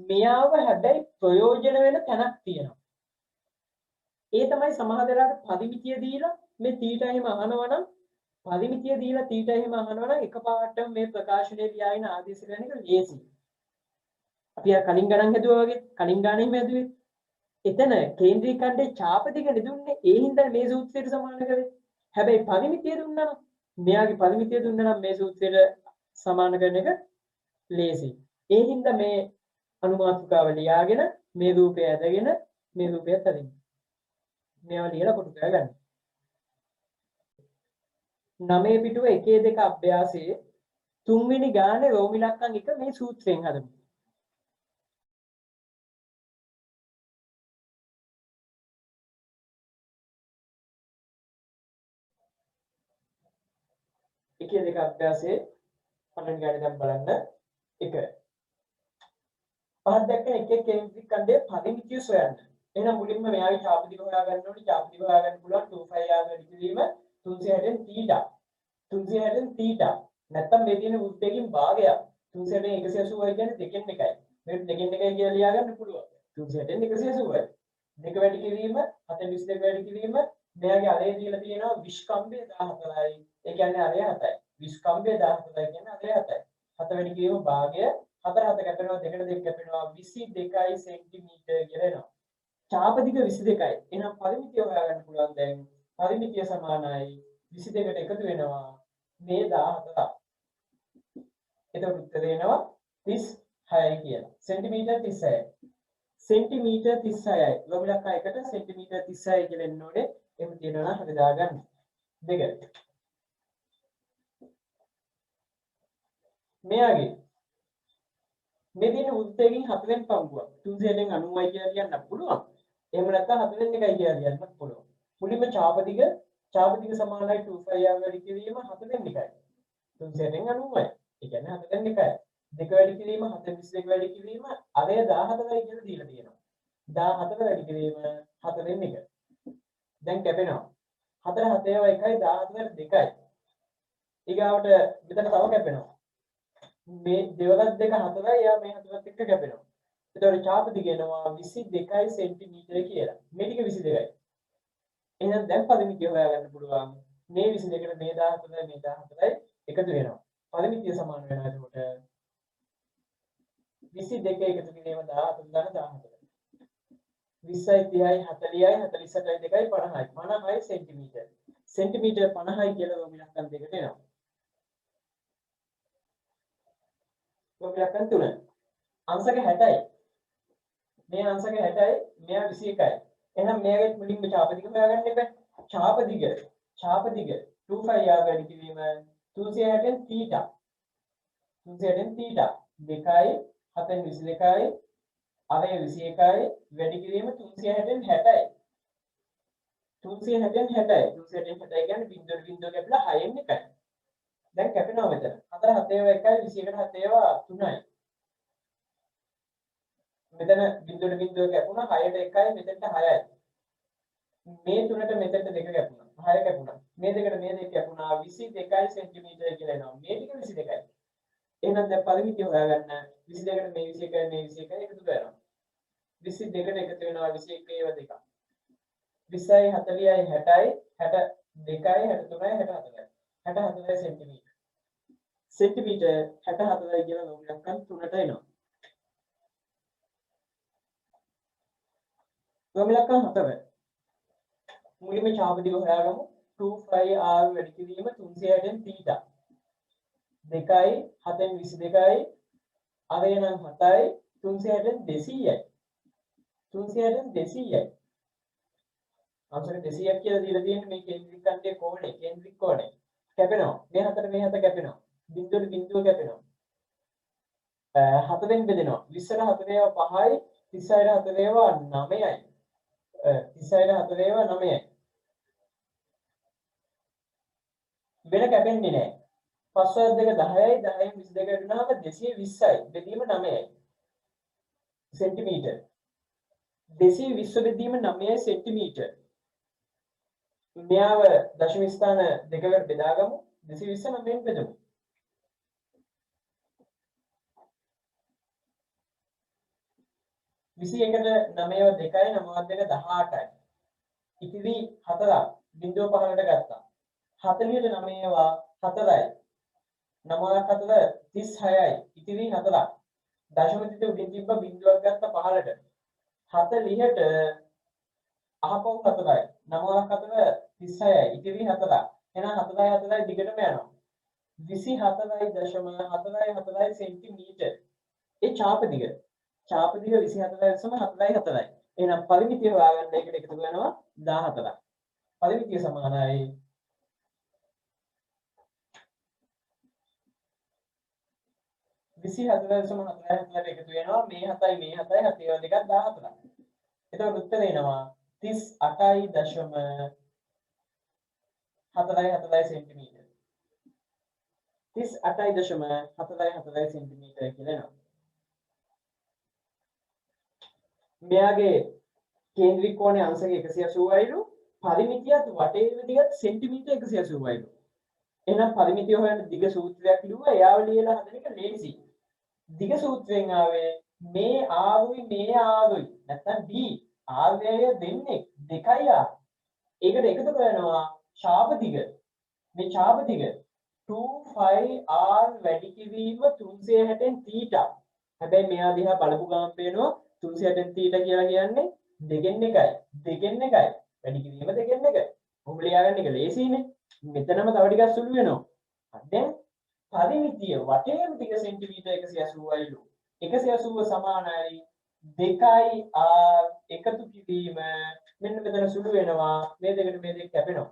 මෙයාව හැබැයි ප්‍රයෝජන වෙන තැනක් තියෙනවා. ඒ තමයි සමහර වෙලාවට පරිමිතිය දීලා මේ θ එහෙම අහනවනම් පරිමිතිය දීලා θ එහෙම අහනවනම් එකපාරටම මේ ප්‍රකාශනයේ ලියාගෙන ආදේශ කරන එක ලේසි. අපි කලින් ගණන් හැදුවා වගේ කලින් ගණන් එහෙම හැදුවේ. එතන කේන්ද්‍රික ඛණ්ඩේ ඡාප දිග නෙදුන්නේ. ඒ හින්දා මේ සූත්‍රයට සමාන කරේ. හැබැයි පරිමිතිය දුන්නා නම් මෙයාගේ පරිමිතිය දුන්නා නම් මේ සූත්‍රයට සමාන කරන එක ලේසි. ඒ හින්දා මේ අනුමාතෘකාව ලියාගෙන මේ රූපය ඇදගෙන මේ රූපයත් අදින්න. මේවා ලියලා කොටු කරගන්න. 9 පිටුව 1 2 අභ්‍යාසයේ 3 වෙනි ගානේ රෝමි ලක්කම් එක මේ සූත්‍රයෙන් හදමු. එකේ දෙක අභ්‍යාසයේ පළවෙනි ගානේ දැන් බලන්න 1. පහක් දැක්කම එකේ කේන්ද්‍රික ඛණ්ඩයේ පරිමිතිය සොයන්න. එහෙනම් මුලින්ම මෙයාගේ ඡාප දිග හොයා ගන්න ඕනේ. ඡාප දිග හොයා ගන්න පුළුවන් 2πr වැඩි කිරීම 360න් θ. 360න් θ. නැත්තම් මේ තියෙන වෘත්තයකින් භාගයක්. 360න් 180 කියන්නේ දෙකෙන් එකයි. මේක දෙකෙන් එකයි කියලා ලියා ගන්න පුළුවන්. 360න් 180යි. දෙක වැඩි කිරීම 42 වැඩි කිරීම මෙයාගේ අරය දීලා තියෙනවා විස්කම්භය 14යි. ඒ කියන්නේ අරය 7යි. විස්කම්භය 14යි කියන්නේ අරය 7යි. 7 වැඩි කිරීම භාගය 4 7 කැපෙනවා 2ට 2 කැපෙනවා 22 සෙන්ටිමීටර කියලා එනවා. ඡාප දිග 22යි. එහෙනම් පරිමිතිය හොයාගන්න පුළුවන් දැන්. පරිමිතිය සමානයි 22ට එකතු වෙනවා මේ 14ක්. එතකොට උත්තරේ එනවා 36යි කියලා. සෙන්ටිමීටර් 36යි. සෙන්ටිමීටර් 36යි. ලොබ ඉලක්ක එකට සෙන්ටිමීටර් 36යි කියලා එන්න ඕනේ. එහෙම තියෙනවා නම් හරි දාගන්න. 2. මෙයාගේ මේ දින උත්තේකින් 4 වෙනි පංගුව 390යි කියලා කියන්න පුළුවන්. එහෙම නැත්නම් 4 වෙනි එකයි කියලා කියන්නත් පුළුවන්. මුලින්ම ඡාප දිග සමානයි 2πr වැඩි කිරීම 4 වෙනි එකයි. 390යි. ඒ කියන්නේ 4 වෙනි එකයි. දෙක වැඩි කිරීම 42 වැඩි කිරීම අරය 14යි කියලා දීලා තියෙනවා. 14 වැඩි කිරීම 4 වෙනි එක. දැන් කැපෙනවා. 4 7 1යි 14 2යි. ඊගාවට මෙතන තව කැපෙනවා. මේ දෙවලත් දෙක 4යි යා මේ 4ත් එක්ක කැපෙනවා. එතකොට ඡාප දිග එනවා 22 සෙන්ටිමීටර කියලා. මේ ටික 22යි. එහෙනම් දැන් පරිමිතිය හොයාගන්න පුළුවන්. මේ 22ට මේ 14යි මේ 14යි එකතු වෙනවා. පරිමිතිය සමාන වෙනවා එතකොට 22 එකතු කිරීම 14 ගන්න 14. 20යි 30යි 40යි 48යි 2යි 50යි. 50යි සෙන්ටිමීටර. සෙන්ටිමීටර 50යි කියලා රෝමි ලක්කම් දෙකට එනවා. රෝමි ලක්කම් 3. අංශක 60යි. මේ අංශක 60යි මෙයා 21යි. එහෙනම් මේකෙත් මුලින්ම ඡාප දිග හොයාගන්න එපා. ඡාප දිග 2πr වැඩි කිරීම 360න් θ. 360න් θ. 2යි 7න් 22යි අරය 21යි වැඩි කිරීම 360න් 60යි 360න් 60යි 360න් 60යි කියන්නේ බිංදුවට බිංදුව කැපිලා 6න් 1යි දැන් කැපෙනවා මෙතන 4 7 ඒවා 1යි 21ට 7 ඒවා 3යි මෙතන බිංදුවට බිංදුව කැපුණා 6ට 1යි මෙතනට 6යි මේ 3ට මෙතනට 2 කැපුණා 6 කැපුණා මේ දෙකට මේ දෙක කැපුණා 22 සෙන්ටිමීටර කියලා එනවා මේ ටික 22යි එහෙනම් දැන් පරිමිතිය හොයාගන්න 22කට මේ 21යි මේ 21යි එකතු කරනවා 22කට එකතු වෙනවා 21 ඒවා දෙක 20යි 40යි 60යි 62යි 63යි 64යි 64 සෙන්ටිමීටර සෙන්ටිමීටර 64යි කියලා ලෝක ඉලක්කම් 3ට එනවා ලෝක ඉලක්කම් 4 මුලින්ම ඡාපදිග හොයාගමු 2πr වැඩි කිරීම 360න් θ 2යි 7න් 22යි අරය නම් 7යි 360න් 200යි 360න් 200යි අංශක 200ක් කියලා දීලා තියෙන්නේ මේ කේන්ද්‍රික කණ්ඩේ කෝණය කේන්ද්‍රික කෝණය කැපෙනවා මේ හතර මේ හත කැපෙනවා බිංදුවට බිංදුව කැපෙනවා 7ෙන් බෙදෙනවා 20ට 4 ඒවා 5යි 36ට 4 ඒවා 9යි 36ට 4 ඒවා 9යි වෙන කැපෙන්නේ නැහැ. පස්වර්ද දෙක 10යි 10න් 22 වෙනාම 220යි. බෙදීම 9යි. සෙන්ටිමීටර. 220 බෙදීම 9යි සෙන්ටිමීටර. මෙයාව දශම ස්ථාන දෙකකට බෙදාගමු. 220 9ෙන් බෙදමු. 21ට 9ව 2යි 9වත් දෙක 18යි. ඉතිරි 4ක් බිංදුව පහලට ගත්තා. 40ට 9වා 4යි 9ක් 4 36යි ඉතිරි 4ක් දශම තිත උඩින් තිබ්බ බිංදුවක් ගත්ත 15ට 40ට අහපව් 4යි 9ක් 4 36යි ඉතිරි 4ක් එහෙනම් 4යි 4යි දිගටම යනවා 24.4 සෙන්ටිමීටර ඒ ඡාප දිග 24.4 එහෙනම් පරිමිතිය හොයාගන්න එකට එකතු කරනවා 14ක් පරිමිතිය සමානයි 24.4 එකතු වෙනවා මේ 7යි මේ 7යි 7 ඒවා දෙකක් 14ක්. එතකොට උත්තර එනවා 38.4 සෙන්ටිමීටර. 38.4 සෙන්ටිමීටර කියලා එනවා. මෙයාගේ කේන්ද්‍රික කෝණයේ අංශක 180යිලු පරිමිතියත් වටේ දිගත් සෙන්ටිමීටර 180යිලු. එහෙනම් පරිමිතිය හොයන්න දිග සූත්‍රයක් ලියුවා එයාව ලියලා හදන එක ලේසි. දිග සූත්‍රයෙන් ආවේ මේ ආරුයි මේ ආරුයි නැත්නම් D ආර්යය දෙන්නේ 2යි ආ. ඒකට එකතු කරනවා ඡාප දිග. මේ ඡාප දිග 2πr වැඩි කිරීම 360න් θ. හැබැයි මෙයා දිහා බලපු ගමන් පේනවා 360න් θ කියලා කියන්නේ දෙකෙන් එකයි. දෙකෙන් එකයි. වැඩි කිරීම දෙකෙන් එකයි. ඔබ ලියාගන්න එක ලේසියිනේ. මෙතනම තව ටිකක් සුළු වෙනවා. දැන් පරිමිතිය වටේම ටික සෙන්ටිමීටර 180යිලු. 180 සමානයි 2යි r එකතු කිරීම මෙන්න මෙතන සුළු වෙනවා. මේ දෙකට මේ දෙක කැපෙනවා.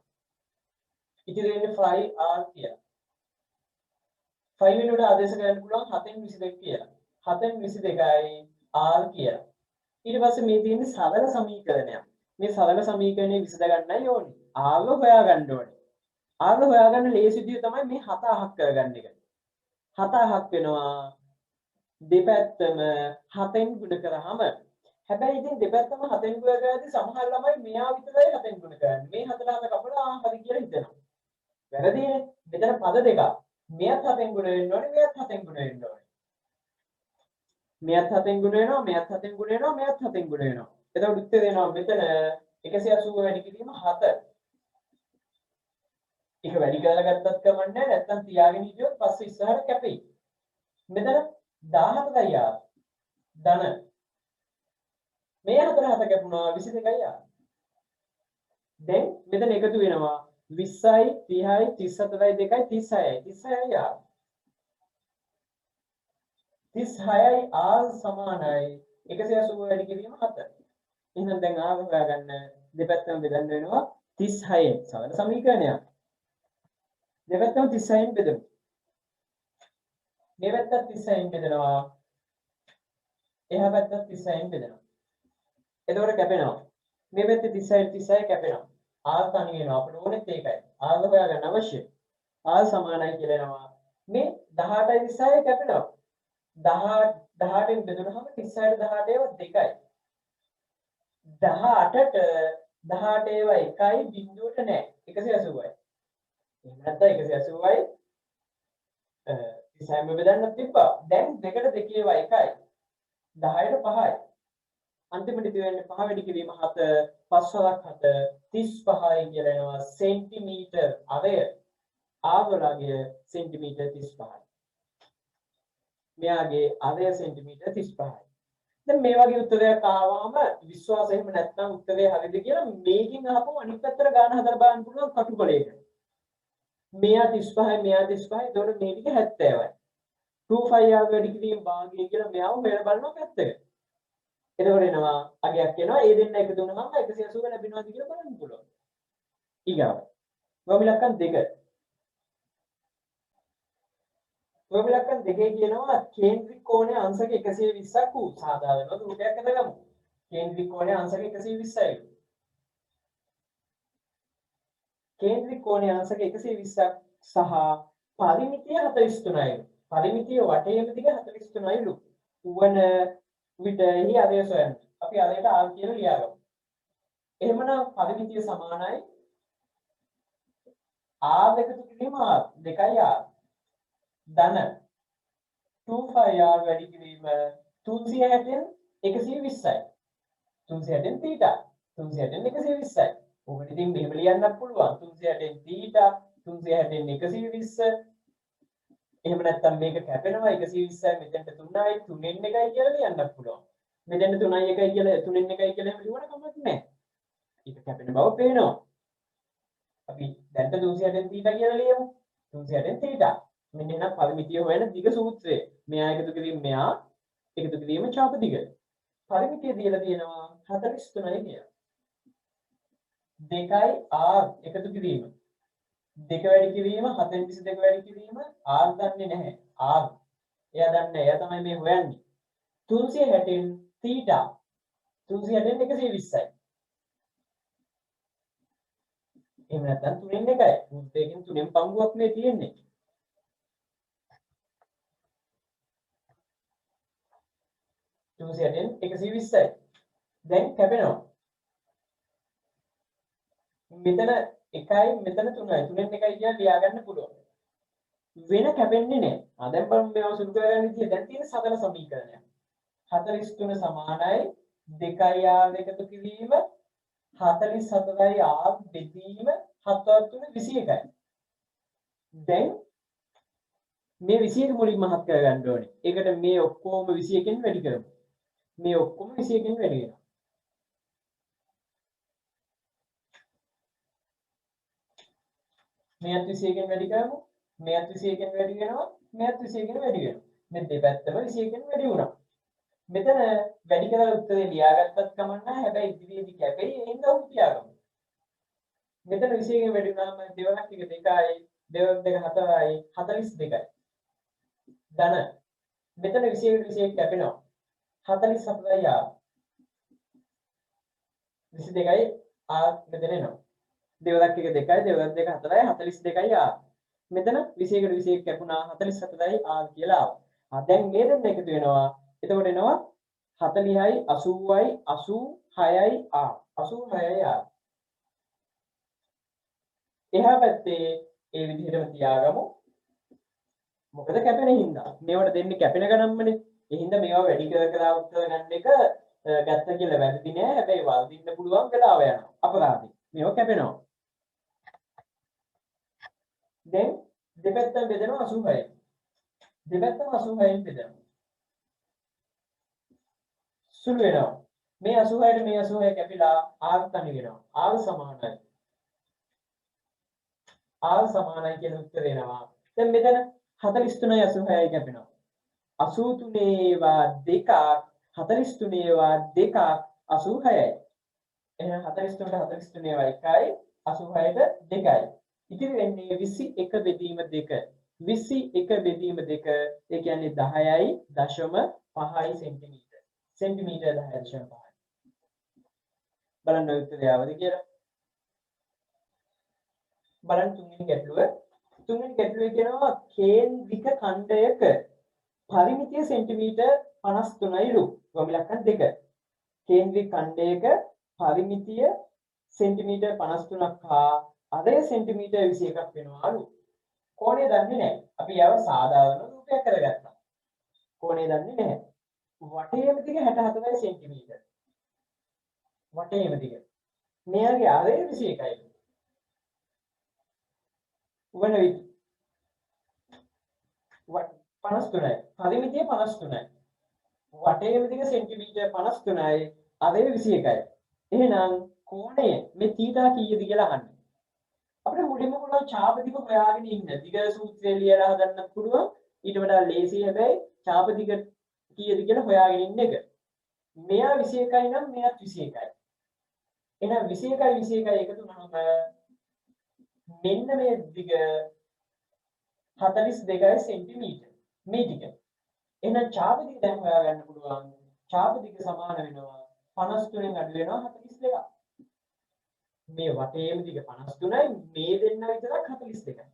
ඉතින් වෙන්නේ 5r කියලා. 5 වෙනුවට ආදේශ කරන්න පුළුවන් 7න් 22 කියලා. 7න් 22යි r කියලා. ඊට පස්සේ මේ තියෙන්නේ සරල සමීකරණයක්. මේ සරල සමීකරණය විසඳ ගන්නයි ඕනේ. r හොයා ගන්න ඕනේ. r හොයාගන්න ලේසි විදිය තමයි මේ 7 අහක් කරගන්න එක. 7 අහක් වෙනවා දෙපැත්තම 7ෙන් ගුණ කරාම හැබැයි ඉතින් දෙපැත්තම 7ෙන් ගුණ කරද්දී සමහර ළමයි මෙයා විතරයි 7ෙන් ගුණ කරන්නේ. මේ 4 කපලා හරි කියලා හිතනවා. වැරදිනේ. මෙතන පද දෙකක්. මෙයත් 7ෙන් ගුණ වෙන්න ඕනේ, මෙයත් 7ෙන් ගුණ වෙන්න ඕනේ. මෙයත් 7ෙන් ගුණ වෙනවා, මෙයත් 7ෙන් ගුණ වෙනවා, මෙයත් 7ෙන් ගුණ වෙනවා. එතකොට උත්තර දෙනවා මෙතන 180 වැඩි කිරීම 7. ඒක වැඩි කරලා ගත්තත් කමන්නේ නැත්නම් තියාගෙන හිටියොත් පස්සේ ඉස්සරහට කැපෙයි. මෙතන 17යි ආ ධන මේ 4 7 කැපුණා 22යි ආ. දැන් මෙතන එකතු වෙනවා 20යි 30යි 34යි 2යි 36යි 36යි ආ. 36යි ආ සමානයි 180 වැඩි කිරීම 7. එහෙනම් දැන් ආ හොයාගන්න දෙපැත්තම බෙදන්න වෙනවා 36න්. සමහර සමීකරණයක්. දෙපැත්තම 36න් බෙදමු. මේ පැත්තත් 36න් බෙදනවා. එහා පැත්තත් 36න් බෙදනවා. එතකොට කැපෙනවා. මේ පැත්තේ 36 කැපෙනවා. R තනි වෙනවා. අපිට ඕනෙත් ඒකයි. R හොයාගන්න අවශ්‍යයි. R සමානයි කියලා එනවා. මේ 18යි 36 කැපෙනවා. 18න් බෙදුනහම 36ට 18 ඒවා 2යි. 18ට 18 ඒවා 1යි බිඳුවට නෑ 180යි. එහෙම නැත්නම් 180යි 36ම බෙදන්න තිබ්බා. දැන් 2ට 2 ඒවා 1යි. 10ට 5යි. අන්තිමට ඉතිරෙන්නේ 5 වැඩි කිරීම 7 5 වරක් 7 35යි කියලා එනවා සෙන්ටිමීටර් අවය ආවලගේ සෙන්ටිමීටර් 35යි. මෙයාගේ අවය සෙන්ටිමීටර් 35යි. දැන් මේ වගේ උත්තරයක් ආවම විශ්වාස එහෙම නැත්නම් උත්තරේ හරිද කියලා මේකෙන් අහපුවම අනිත් පැත්තට ගාන හදලා බලන්න පුළුවන් කටුකොලේට. මෙයා 35යි මෙයා 35යි එතකොට මේ ටික 70යි. 25 ආව වැඩි කිරීම භාගය කියලා මෙයාව හොයලා බලනවා පැත්තකට. එතකොට එනවා අගයක් එනවා ඒ දෙන්න එකතු වුණාම 180 ලැබෙනවාද කියලා බලන්න පුළුවන්. ඊගාව. ගොමිලක්කන් දෙක. ගොමිලක්කන් දෙකේ කියනවා කේන්ද්‍රික කෝණයේ අංශක 120ක් වූ සාධාරණ රූපයක් අදගමු. කේන්ද්‍රික කෝණයේ අංශක 120යි. කේන්ද්‍රික කෝණයේ අංශක 120ක් සහ පරිමිතිය 43යි. පරිමිතිය වටේම දිග 43යිලු. වන විට එහි ආදය සොයන්න. අපි ආදයට R කියලා ලියාගමු. එහෙමනම් පරිමිතිය සමානයි R එකතු කිරීම R 2යි R ධන 25R වැඩි කිරීම 360න් 120යි. 360න් θ 360න් 120යි. ඔබට ඉතින් මෙහෙම ලියන්නත් පුළුවන් 360න් θ 360න් 120 එහෙම නැත්නම් මේක කැපෙනවා 120යි මෙතෙන්ට 3යි 3න් 1යි කියලා ලියන්නත් පුළුවන්. මෙතෙන්ට 3යි 1යි කියලා 3න් 1යි කියලා එහෙම ලියුවන කමක් නැහැ. ඒක කැපෙන බව පේනවා. අපි දැන්ට 360න් θ කියලා ලියමු. 360න් θ. මෙන්න එහෙනම් පරිමිතිය හොයන දිග සූත්‍රය. මෙයා එකතු කිරීම මෙයා එකතු කිරීම ඡාප දිග. පරිමිතිය දීලා තියෙනවා 43යි කියලා. 2යි r එකතු කිරීම. 2 වැඩි කිරීම 42 වැඩි කිරීම r දන්නේ නැහැ. r එයා දන්නේ. එයා තමයි මේ හොයන්නේ. 360න් θ 360න් 120යි. එහෙම නැත්නම් 3න් 1යි. සූත්‍රයෙන් 3න් පංගුවක් මේ තියෙන්නේ. තුන්සියයෙන් 120යි. දැන් කැපෙනවා. මෙතන 1යි මෙතන 3යි. 3න් 1යි කියලා ලියාගන්න පුළුවන්. වෙන කැපෙන්නේ නැහැ. දැන් බලමු මේව සුදු කරගන්න විදිය. දැන් තියෙන සරල සමීකරණය. 43 සමානයි 2යි r එකතු කිරීම 44යි r බෙදීම 7 21යි. දැන් මේ 21 මුලින්ම මහත් කරගන්න ඕනේ. ඒකට මේ ඔක්කොම 21කින් වැඩි කරමු. මේ ඔක්කොම 21කින් වැඩි වෙනවා. මේත් 21කින් වැඩි කරමු. මේත් 21කින් වැඩි වෙනවා. මේත් 21කින් වැඩි වෙනවා. මේ දෙපැත්තම 21කින් වැඩි වුණා. මෙතන වැඩි කරලා උත්තරේ ලියාගත්තත් කමක් නැහැ. හැබැයි ඉදිරියේදී කැපෙයි. එහෙනම් උත් ලියාගමු. මෙතන 21කින් වැඩි වුණාම දෙවනක් එක 2යි, දෙවන දෙක 4යි, 42යි. ධන මෙතන 21ට 21 කැපෙනවා. 47යි r 22යි r මෙතන එනවා. දෙවනක් එක 2යි, දෙවනක් දෙක 4යි, 42යි r. මෙතන 21ට 21 කැපුණා 47යි r කියලා ආවා. දැන් මේ දෙන්න එකතු වෙනවා. එතකොට එනවා 40යි 80යි 86යි r 86යි r. එහා පැත්තේ ඒ විදිහටම තියාගමු. මොකද කැපෙන හින්දා. මේවට දෙන්නේ කැපෙන ගණන්මනේ. ඒ හින්දා මේවා වැඩි කර උත්තර ගන්න එක ගත්ත කියලා වැරදි නෑ. හැබැයි වර්ධින්න පුළුවන් වෙලාව යනවා. අපරාධي. මේවා කැපෙනවා. දැන් දෙපැත්තම බෙදෙනවා 86යි. දෙපැත්තම 86න් බෙදෙනවා. සුළු වෙනවා. මේ 86ට මේ 86 කැපිලා r තනි වෙනවා. r සමානයි. r සමානයි කියන උත්තර එනවා. දැන් මෙතන 43යි 86යි කැපෙනවා. 83 ඒවා දෙකක් 43 ඒවා දෙකක් 86යි. එහෙනම් 43ට 43 ඒවා 1යි 86ට 2යි. ඉතිරි වෙන්නේ 21 බෙදීම 2. 21 බෙදීම 2 ඒ කියන්නේ 10.5 සෙන්ටිමීටර. සෙන්ටිමීටර 10.5. බලන්න උත්තරය ආවද කියලා. බලන්න තුන්වෙනි ගැටලුව. තුන්වෙනි ගැටලුවේ කියනවා කේන්ද්‍රික ඛණ්ඩයක පරිමිතිය සෙන්ටිමීටර් 53යිලු. ගොමිලක්කන් 2. කේන්ද්‍රික ඛණ්ඩයක පරිමිතිය සෙන්ටිමීටර් 53ක් හා අඩය සෙන්ටිමීටර් 21ක් වෙනවාලු. කෝණය දන්නේ නැහැ. අපි යව සාධාරණ රූපයක් කරගත්තා. කෝණය දන්නේ නැහැ. වටේම දිග 64 සෙන්ටිමීටර්. වටේම දිග. මෙයාගේ අඩය 21යි. වන විට 53යි. පරිමිතිය 53යි. වටේම දිග සෙන්ටිමීටර් 53යි. අඩය 21යි. එහෙනම් කෝණය මේ θ කීයද කියලා අහන්න. අපිට මුලින්ම පුළුවන් ඡාප දිග හොයාගෙන ඉන්න. දිග සූත්‍රය ලියලා හදන්නත් පුළුවන්. ඊට වඩා ලේසි හැබැයි ඡාප දිග කීයද කියලා හොයාගෙන ඉන්න එක. මෙයා 21යි නම් මෙයාත් 21යි. එහෙනම් 21යි එකතු වුණාම මෙන්න මේ දිග 42යි සෙන්ටිමීටර. මේ දිග. එහෙනම් ඡාප දිග දැන් හොයාගන්න පුළුවන්. ඡාප දිග සමාන වෙනවා 53න් අඩු වෙනවා 42ක්. මේ වටේම දිග 53යි මේ දෙන්න විතරක් 42යි.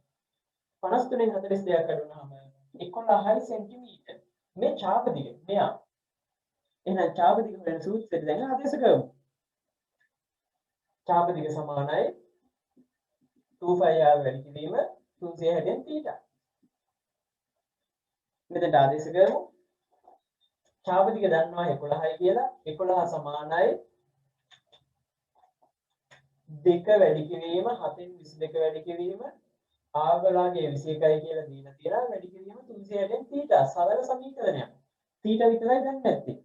53න් 42ක් අඩු වුණාම 11යි සෙන්ටිමීටර. මේ ඡාප දිග මෙයා. එහෙනම් ඡාප දිග වෙන සූත්‍රය දැන් ආදේශ කරමු. ඡාප දිග සමානයි 2πr වැඩි කිරීම 360න් θ. මෙතනට ආදේශ කරමු. ඡාප දිග දන්නවා 11යි කියලා. 11 සමානයි 2 වැඩි කිරීම 7න් 22 වැඩි කිරීම ආගලාගේ 21යි කියලා දීලා තියෙනවා. වැඩි කිරීම 360න් θ. සරල සමීකරණයක්. θ විතරයි දන්නේ නැත්තේ.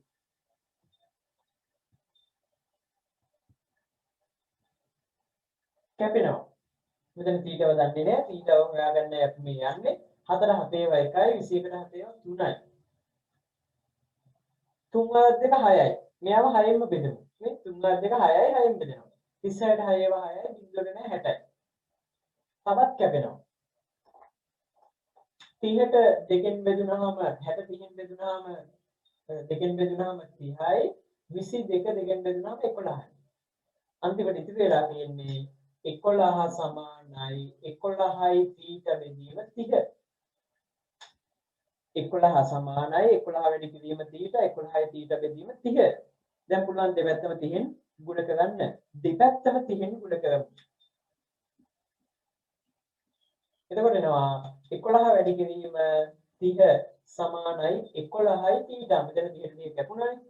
කැපෙනවා. මෙතන θ ව දන්නේ නැහැ. θ ව හොයාගන්න අපි මේ යන්නේ 4 7 1යි 21ට 7 3යි. 3 2 6යි. මෙයාව 6ෙන්ම බෙදමු. මේ 3 2 6යි 6ෙන් බෙදෙනවා. 36ට 6 ඒවා 6යි බිඳුවට නැහැ 60යි. තවත් කැපෙනවා. 30ට 2කින් බෙදුනහම 60 30න් බෙදුනහම 2කින් බෙදුනහම 30යි 22 2කින් බෙදුනහම 11යි. අන්තිමට ඉතිරි වෙලා තියෙන්නේ 11 සමානයි 11යි θ බෙදීම 30. 11 සමානයි 11 වැඩි කිරීම θ 11යි θ බෙදීම 30. දැන් පුළුවන් දෙපැත්තම 30න් ගුණ කරන්න. දෙපැත්තම 30න් ගුණ කරමු. එතකොට එනවා 11 වැඩි කිරීම 30 සමානයි 11යි θ. මෙතන 30 කැපුණානේ.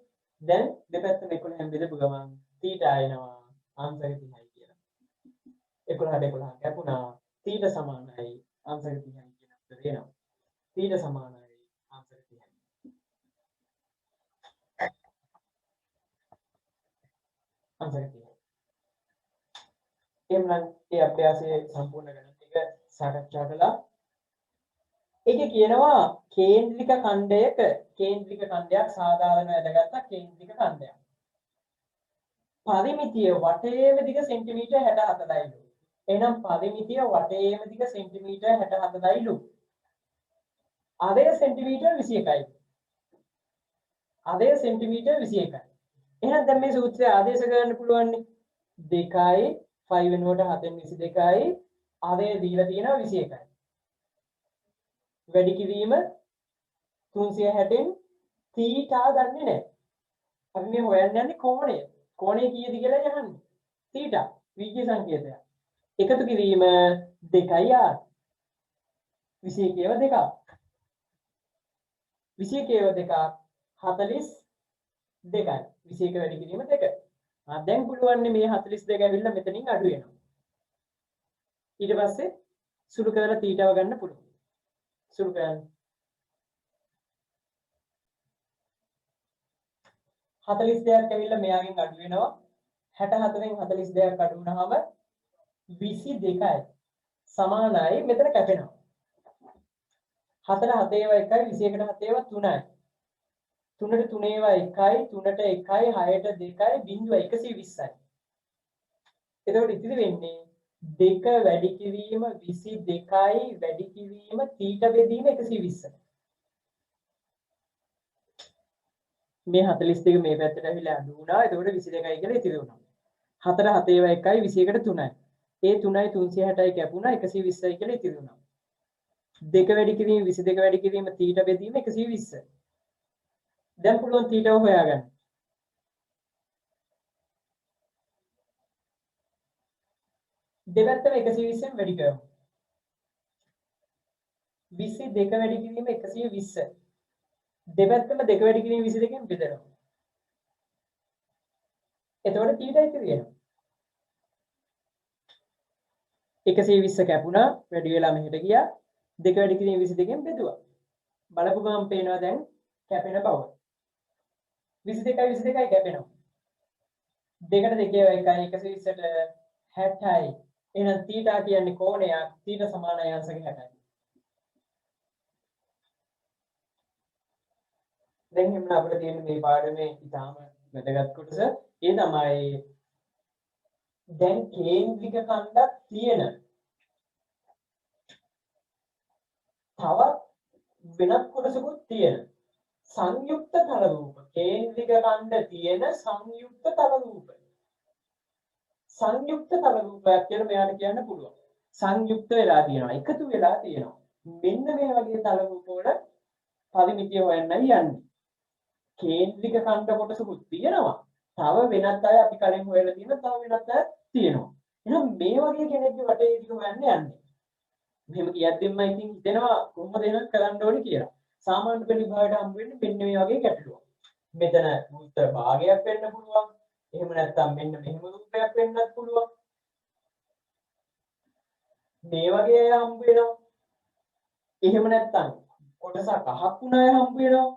දැන් දෙපැත්තම 11න් බෙදපු ගමන් θ ආයෙනවා ආන්සර් 30යි කියලා. 11ට 11 කැපුණා. θ සමානයි ආන්සර් 30යි කියන උත්තරය එනවා. θ සමානයි ආන්සර් 30යි. ආන්සර් 30යි. එම්නම් ඒ අභ්‍යාසයේ සම්පූර්ණ ගණන් ටික සාකච්ඡා කළා. ඒකේ කියනවා කේන්ද්‍රික ඛණ්ඩයක් සාධාරණ වැදගත් කේන්ද්‍රික ඛණ්ඩයක්. පරිමිතිය වටේම දිග සෙන්ටිමීටර් 64යිලු. එහෙනම් පරිමිතිය වටේම දිග සෙන්ටිමීටර් 64යිලු. අඩය සෙන්ටිමීටර් 21යි. අඩය සෙන්ටිමීටර් 21යි. එහෙනම් දැන් මේ සූත්‍රය ආදේශ කරන්න පුළුවන් නේ. 2යි 5 වෙනුවට 7න් 22යි අඩය දීලා තියෙනවා 21යි. වැඩි කිරීම 360න් θ දන්නේ නැහැ. අපි මේ හොයන්න යන්නේ කෝණය. කෝණය කීයද කියලා යහන්නේ. θ විජ්‍ය සංකේතය. එකතු කිරීම 2යි r. 21ව 2ක්. 21ව 2ක් 42යි. 21 වැඩි කිරීම 2. දැන් පුළුවන් මේ 42 ඇවිල්ලා මෙතනින් අඩු වෙනවා. ඊට පස්සේ සුළු කරලා θ ව ගන්න පුළුවන්. සුළු කරන්න 42ක් ඇවිල්ලා මෙයාගෙන් අඩු වෙනවා. 64න් 42ක් අඩු වුණාම 22යි. සමානයි මෙතන කැපෙනවා. 4 7 ඒවා 1යි 21ට 7 ඒවා 3යි. 3ට 3 ඒවා 1යි 3ට 1යි 6ට 2යි 0.120යි. එතකොට ඉතිරි වෙන්නේ 2 වැඩි කිරීම 22යි වැඩි කිරීම θ බෙදීම 120. මේ 42 මේ පැත්තට ඇවිල්ලා අඩු වුණා. එතකොට 22යි කියලා ඉතිරි වුණා. 4 7 ඒවා 1යි 21ට 3යි. ඒ 3යි 360යි කැපුණා 120යි කියලා ඉතිරි වුණා. 2 වැඩි කිරීම 22 වැඩි කිරීම θ බෙදීම 120. දැන් පුළුවන් θ හොයාගන්න. දෙපැත්තම 120ෙන් වැඩි කරමු. 22 වැඩි කිරීම 120. දෙපැත්තම 2 වැඩි කිරීම 22න් බෙදනවා. එතකොට θ ඉතිරි වෙනවා. 120 කැපුණා වැඩි වෙලා මෙහෙට ගියා. 2 වැඩි කිරීම 22න් බෙදුවා. බලපු ගමන් පේනවා දැන් කැපෙන බව. 22යි කැපෙනවා. 2ට 2 එකයි 120ට 60යි. එහෙනම් θ කියන්නේ කෝණයක්. θ සමානයි අංශක 60යි. දැන් එහෙනම් අපිට තියෙන මේ පාඩමේ ඉතාම වැදගත් කොටස ඒ තමයි දැන් කේන්ද්‍රික ඛණ්ඩක් තියෙන තවත් වෙනත් කොටසකුත් තියෙන සංයුක්ත තල රූප කේන්ද්‍රික ඛණ්ඩ තියෙන සංයුක්ත තල රූප කියලා මෙයාට කියන්න පුළුවන්. සංයුක්ත වෙලා තියෙනවා එකතු වෙලා තියෙනවා. මෙන්න මේ වගේ තල රූප වල පරිමිතිය හොයන්නයි යන්නේ. කේන්ද්‍රික ඛණ්ඩ කොටසකුත් තියෙනවා. තව වෙනත් අය අපි කලින් හොයලා තියෙන තව වෙනත් අය තියෙනවා. එහෙනම් මේ වගේ කෙනෙක්ගේ වටේ ඉතින් හොයන්න යන්නේ. මෙහෙම කියද්දිම ඉතින් හිතෙනවා කොහොමද එහෙනම් කරන්න ඕනේ කියලා. සාමාන්‍ය පෙළ විභාගයට හම්බ වෙන්නේ මෙන්න මේ වගේ ගැටලුවක්. මෙතන උත්තර භාගයක් වෙන්න පුළුවන්. එහෙම නැත්නම් මෙන්න මෙහෙම රූපයක් වෙන්නත් පුළුවන්. මේ වගේ හම්බ වෙනවා. එහෙම නැත්නම් කොටසක් අහක් වුණාය හම්බ වෙනවා.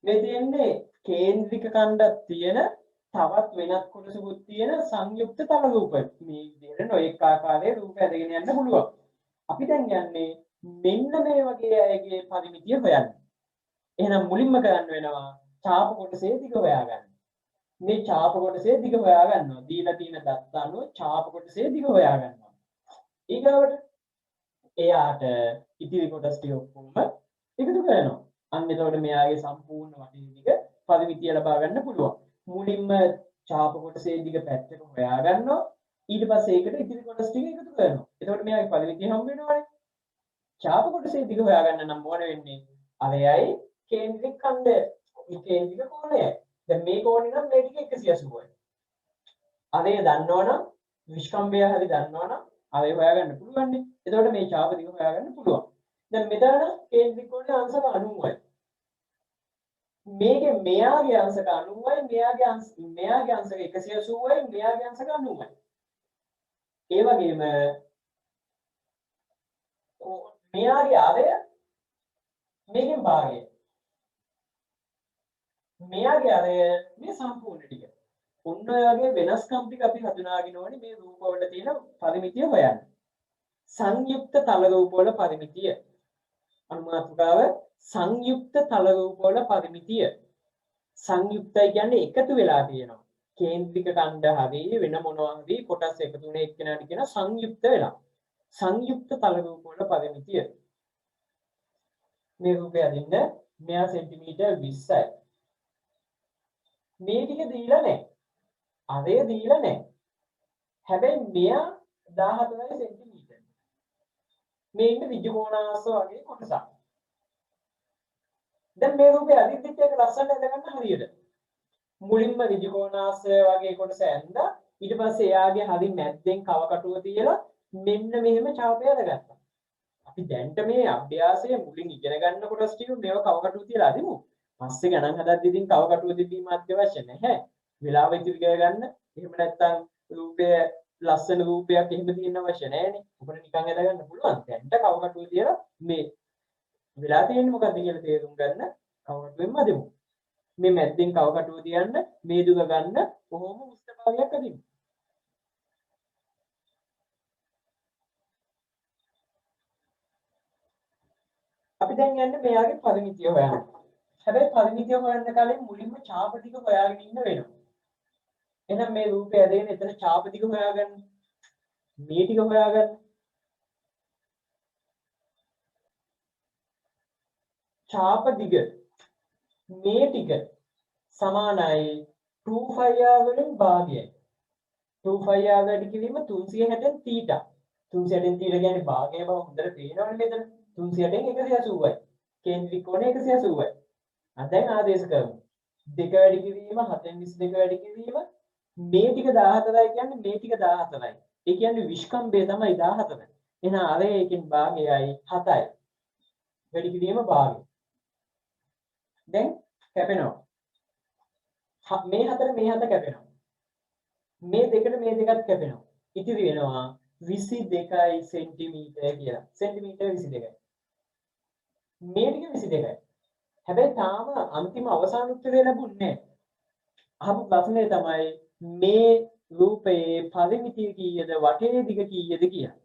මේ තියෙන්නේ කේන්ද්‍රික ඛණ්ඩක් තියෙන තවත් වෙනත් කොටසකුත් තියෙන සංයුක්ත තල රූප. මේ විදිහට නොඑක ආකාරයේ රූප ඇදගෙන යන්න පුළුවන්. අපි දැන් යන්නේ මෙන්න මේ වගේ අයගේ පරිමිතිය හොයන්න. එහෙනම් මුලින්ම කරන්න වෙනවා ඡාප කොටසේ දිග හොයාගන්න. මේ ඡාප කොටසේ දිග හොයා ගන්නවා. දීලා තියෙන දත්ත අනුව ඡාප කොටසේ දිග හොයා ගන්නවා. ඊගාවට එයාට ඉතිරි කොටස් ටික ඔක්කොම එකතු කරනවා. අන්න එතකොට මෙයාගේ සම්පූර්ණ වටේ දිග පරිමිතිය ලබා ගන්න පුළුවන්. මුලින්ම ඡාප කොටසේ දිග පැත්තක හොයා ගන්නවා. ඊට පස්සේ ඒකට ඉතිරි කොටස් ටික එකතු කරනවා. එතකොට මෙයාගේ පරිමිතිය හම්බ වෙනවනේ. ඡාප කොටසේ දිග හොයා ගන්න නම් මොන වෙන්නේ? අරයයි කේන්ද්‍රික ඛණ්ඩය. මේ කේන්ද්‍රික කෝණයයි. දැන් මේ කෝණේ නම් මේ ටික 180යි. අරය දන්නවනම් විස්කම්භය හරි දන්නවනම් අරය හොයාගන්න පුළුවන් නේ. එතකොට මේ ඡාප දිග හොයාගන්න පුළුවන්. දැන් මෙතන කේන්ද්‍රික කෝණය අංශක 90යි. මේකේ මෙයාගේ අංශක 90යි මෙයාගේ අංශක 180යි මෙයාගේ අංශක 90යි. ඒ වගේම මෙයාගේ ආරය මේකෙන් භාගය. මෙයාගේ ආරය මේ සම්පූර්ණ ටික. ඔන්න ඔය වගේ වෙනස්කම් ටික අපි හඳුනාගෙන ඕනේ මේ රූපවල තියෙන පරිමිතිය හොයන්න. සංයුක්ත තල රූපවල පරිමිතිය. අනුමාතුකාව සංයුක්ත තල රූපවල පරිමිතිය. සංයුක්තයි කියන්නේ එකතු වෙලා තියෙනවා. කේන්ද්‍රික ඛණ්ඩ හරි වෙන මොනවා හරි කොටස් එකතු වෙන එක්කෙනාට කියන සංයුක්ත වෙලා. සංයුක්ත තල රූපවල පරිමිතිය. මේ රූපය අදින්න මෙයා සෙන්ටිමීටර් 20යි. මේ ටික දීලා නැහැ. අරය දීලා නැහැ. හැබැයි මෙයා 14යි සෙන්ටිමීටර්. මේ ඉන්න ඍජු කෝණාංශ වගේ කොටසක්. දැන් මේ රූපය අදිද්දිත් එක ලස්සනට ඇඳගන්න හරියට. මුලින්ම ඍජු කෝණාංශ වගේ කොටස ඇඳලා ඊට පස්සේ එයාගේ හරි මැද්දෙන් කවකටුව තියලා මෙන්න මෙහෙම ඡාපය අදගත්තා. අපි දැන්ට මේ අභ්‍යාසය මුලින් ඉගෙන ගන්න කොටස් ටික මේව කවකටුව තියලා අදිමු. පස්සේ ගණන් හදද්දී ඉතින් කවකටුව තිබීම අත්‍යවශ්‍ය නැහැ. වෙලාව ඉතිරි කරගන්න. එහෙම නැත්නම් රූපය ලස්සන රූපයක් එහෙම තියෙන්න අවශ්‍ය නැහැනේ. ඔබට නිකන් හදගන්න පුළුවන්. දැන්ට කවකටුව තියලා මේ වෙලා තියෙන්නේ මොකද්ද කියලා තේරුම් ගන්න කවකටුවෙන්ම අදිමු. මේ මැද්දෙන් කවකටුව තියන්න මේ දුක ගන්න කොහොම උස්ත භාගයක් අදිමු. අපි දැන් යන්නේ මෙයාගේ පරිමිතිය හොයන්න. හැබැයි පරිමිතිය හොයන්න කලින් මුලින්ම ඡාප ටික හොයාගෙන ඉන්න වෙනවා. එහෙනම් මේ රූපය ඇදගෙන එතන ඡාප ටික හොයාගන්න. මේ ටික හොයාගන්න. ඡාප දිග මේ ටික සමානයි 2πr වලින් භාගයයි. 2πr වැඩි කිරීම 360න් θ. 360න් θ කියන්නේ භාගය බව හොඳට පේනවනේ මෙතන. 360න් 180යි. කේන්ද්‍රික කෝණය 180යි. දැන් ආදේශ කරමු. 2 වැඩි කිරීම 7න් 22 වැඩි කිරීම මේ ටික 14යි කියන්නේ මේ ටික 14යි. ඒ කියන්නේ විස්කම්භය තමයි 14. එහෙනම් අර එකෙන් භාගයයි 7යි. වැඩි කිරීම භාගය. දැන් කැපෙනවා. මේ 4 මේ 7 කැපෙනවා. මේ දෙකට මේ දෙකත් කැපෙනවා. ඉතිරි වෙනවා 22යි සෙන්ටිමීටර කියලා. සෙන්ටිමීටර 22යි. මේ ටික 22යි. හැබැයි තාම අන්තිම අවසාන උත්තරය ලැබුණේ නැහැ. අහපු ප්‍රශ්නේ තමයි මේ රූපයේ පරිමිතිය කීයද වටේ දිග කීයද කියලා.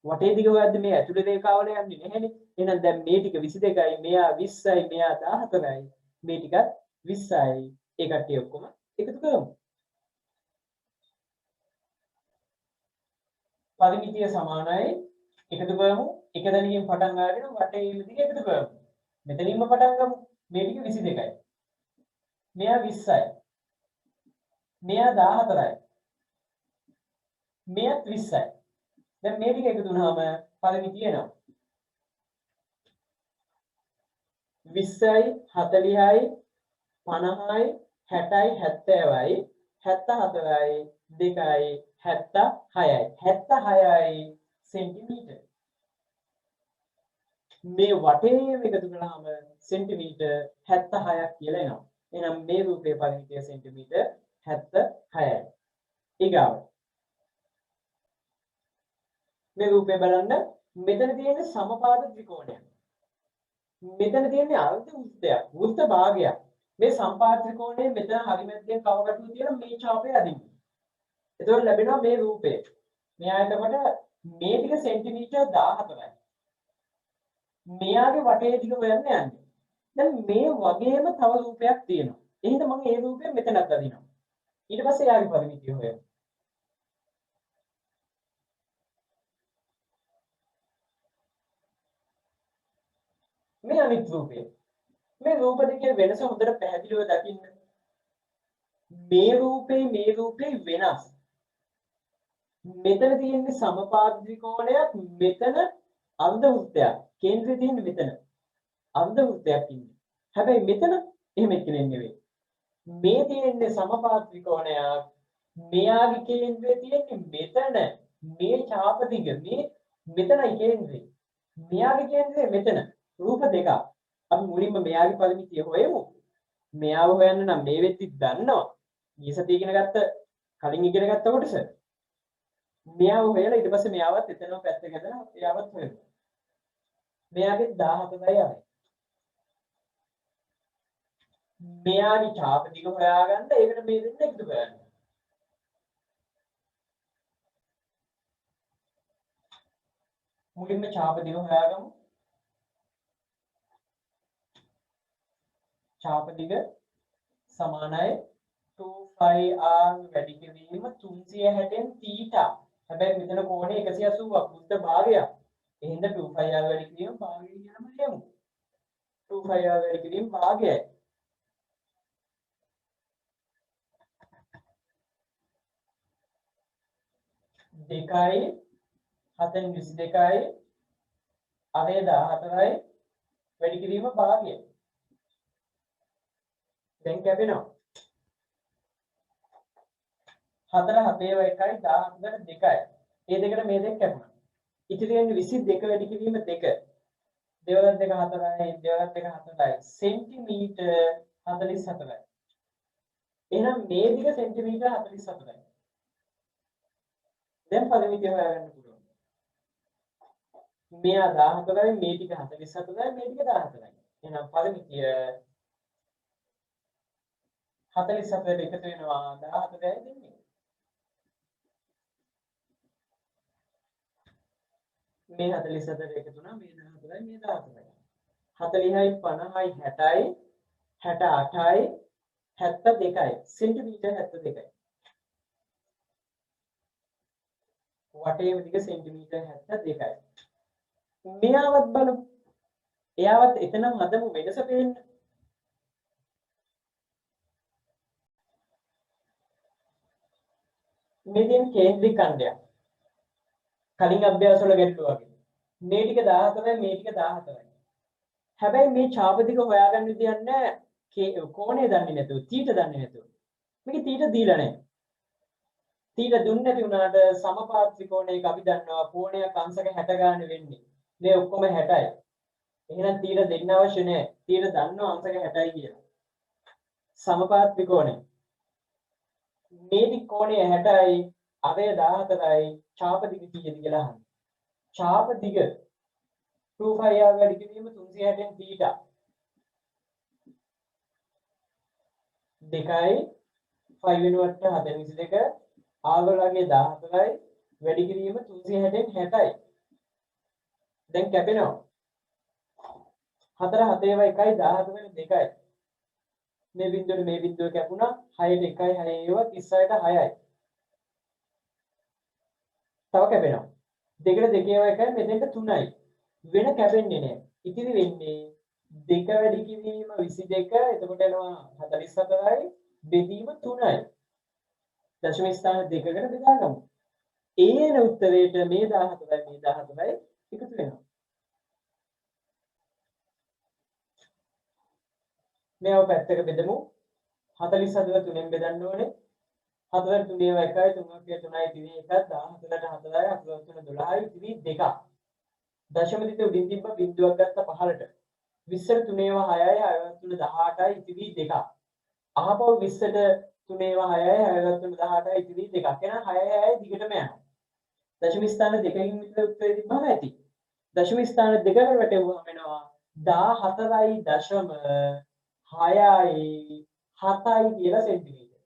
වටේ දිග හොයද්දි මේ ඇතුළේ රේඛාවල යන්නේ නැහැනේ. එහෙනම් දැන් මේ ටික 22යි, මෙයා 20යි, මෙයා 14යි. මේ ටිකත් 20යි. ඒ කට්ටිය ඔක්කොම එකතු කරමු. පරිමිතිය සමානයි එකතු කරමු. එක දැනකින් පටන් අරගෙන වටේ දිග එකතු කරමු. මෙතනින්ම පටන් ගමු. මේ ටික 22යි. මෙයා 20යි. මෙයා 14යි. මෙයාත් 20යි. දැන් මේ ටික එකතු වුණාම පරිමිතිය එනවා. 20යි 40යි 50යි 60යි 70යි 74යි 2යි 76යි 76යි සෙන්ටිමීටර. මේ වටේම එකතු කළාම සෙන්ටිමීටර 76ක් කියලා එනවා. එහෙනම් මේ රූපයේ පරිමිතිය සෙන්ටිමීටර 76යි. ඊගාව මේ රූපය බලන්න මෙතන තියෙන සමපාද ත්‍රිකෝණයක්. මෙතන තියෙන්නේ අර්ධ වෘත්තයක්. වෘත්ත භාගයක්. මේ සම්පාද ත්‍රිකෝණයේ මෙතන හරි මැද්දෙන් කවකටුව තියෙන මේ ඡාපය අදින්න. එතකොට ලැබෙනවා මේ රූපය. මෙයා එතකොට මේ ටික සෙන්ටිමීටර් 14යි. මෙයාගේ වටේ ටික හොයන්න යන්නේ. දැන් මේ වගේම තව රූපයක් තියෙනවා. එහෙනම් මම මේ රූපය මෙතනත් අදිනවා. ඊට පස්සේ යාගේ පරිමිතිය හොයන්න. මේ අනිත් රූපය. මේ රූප දෙකේ වෙනස හොඳට පැහැදිලිව දකින්න. මේ රූපේ වෙනස්. මෙතන තියෙන්නේ සමපාද ත්‍රිකෝණයක්, මෙතන අර්ධ වෘත්තයක්. කේන්ද්‍රය තියෙන්නේ මෙතන. අර්ධ වෘත්තයක් ඉන්නේ. හැබැයි මෙතන එහෙම එක්කෙනෙක් නෙවෙයි. මේ තියෙන්නේ සමපාද ත්‍රිකෝණයක්. මෙයාගේ කේන්ද්‍රය තියෙන්නේ මෙතන. මේ ඡාප දිග මේ මෙතනයි කේන්ද්‍රය. මෙයාගේ කේන්ද්‍රය මෙතන. රූප දෙකක්. අපි මුලින්ම මෙයාගේ පරිමිතිය හොයමු. මෙයාව හොයන්න නම් මේ වෙද්දි දන්නවා. ඊසති ඉගෙන ගත්ත කලින් ඉගෙන ගත්ත කොටස. මෙයාව හොයලා ඊට පස්සේ මෙයාවත් එතනම පැත්තක හදලා එයාවත් හොයමු. මෙයාගේ 17යි ආවේ. මෙයාගේ ඡාප දිග හොයාගන්න ඒකට මේ දෙන්න එකතු කරන්න. මුලින්ම ඡාප දිග හොයාගමු. ඡාප දිග සමානයි 2πr වැඩි කිරීම 360න් θ. හැබැයි මෙතන කෝණය 180ක් වෘත්ත භාගයක්. එහෙනම් 2πr වැඩි කිරීම භාගය කියලාම ලියමු. 2πr වැඩි කිරීම භාගයයි. දෙකයි 7න් 22යි අරේ 14යි වැඩි කිරීම භාගයයි. දැන් කැපෙනවා. 4 7 1යි 14ට 2යි. ඒ දෙකට මේ දෙක කැපුණා. ඉතිරි වෙන්නේ 22 වැඩි කිරීම 2. දෙවලත් 2 4යි, දෙවලත් 2 4යි. සෙන්ටිමීටර 44යි. එහෙනම් මේ දිග සෙන්ටිමීටර 44යි. දැන් පරිමිතිය හොයාගන්න පුළුවන්. මෙයා 14යි, මේ ටික 44යි, මේ ටික 14යි. එහෙනම් පරිමිතිය 44ට එකතු වෙනවා 14යි දෙන්නේ. මේ 44ට එකතු වුණා මේ 14යි මේ 14යි. 40යි 50යි 60යි 68යි 72යි සෙන්ටිමීටර් 72යි. වටේම දිග සෙන්ටිමීටර් 72යි. මෙයාවත් බලමු. එයාවත් එතනම හදමු වෙනස පේන්න. මෙතෙන් කේන්ද්‍රික ඛණ්ඩයක්. කලින් අභ්‍යාස වල ගැටලුව වගේ. මේ ටික 14යි මේ ටික 14යි. හැබැයි මේ ඡාප දිග හොයාගන්න විදියක් නැහැ. කෝණය දන්නේ නැතුව, තීට දන්නේ නැතුව. මේක තීට දීලා නැහැ. තීට දුන්නේ නැති වුණාට සමපාත ත්‍රිකෝණයක අපි දන්නවා කෝණයක් අංශක 60 ගන්න වෙන්නේ. මේ ඔක්කොම 60යි. එහෙනම් තීට දෙන්න අවශ්‍ය නැහැ. තීට දන්නවා අංශක 60යි කියලා. සමපාත ත්‍රිකෝණය. මේ ත්‍රිකෝණය 60යි, අරය 14යි, ඡාප දිග කීයද කියලා අහන්න. ඡාප දිග 2πr වැඩි කිරීම 360න් තීටා 2යි 5 වෙනුවට 422 ආගලගේ 14යි වැඩි කිරීම 360න් 60යි. දැන් කැපෙනවා. 4 7 ඒවා 1යි 14 වෙන 2යි. මේ බිඳුවට මේ බිඳුව කැපුණා 6ට 1යි 6 ඒවා 36ට 6යි. තව කැපෙනවා. 2ට 2 ඒවා 1යි මෙතෙන්ට 3යි. වෙන කැපෙන්නේ නැහැ. ඉතිරි වෙන්නේ 2 වැඩි කිරීම 22 එතකොට එනවා 44යි බෙදීම 3යි. දශම ස්ථාන දෙකකට බෙදාගමු. ඒන උත්තරේට මේ 17යි මේ 17යි එකතු වෙනවා. මේව පැත්තක බෙදමු. 44 3ෙන් බෙදන්න ඕනේ. 4 3 ඒවා 1යි 3 3යි ඉතිරි 1ක් 17ට 4යි 4 12යි ඉතිරි 2ක්. දශම දිට උඩින් තිබ්බ බිඳුවක් ගත්ත 15ට 20ට 3 ඒවා 6යි 6 18යි ඉතිරි 2ක්. අහපව 20ට 3 ඒවා 6යි 6 18යි ඉතිරි 2ක්. එහෙනම් 6 6යි දිගටම යනවා. දශම ස්ථාන දෙකකින් විතර උත්තරේ තිබ්බම ඇති. දශම ස්ථාන දෙකකට වැටෙවුවම වෙනවා 14.6යි 7යි කියලා සෙන්ටිමීටර්.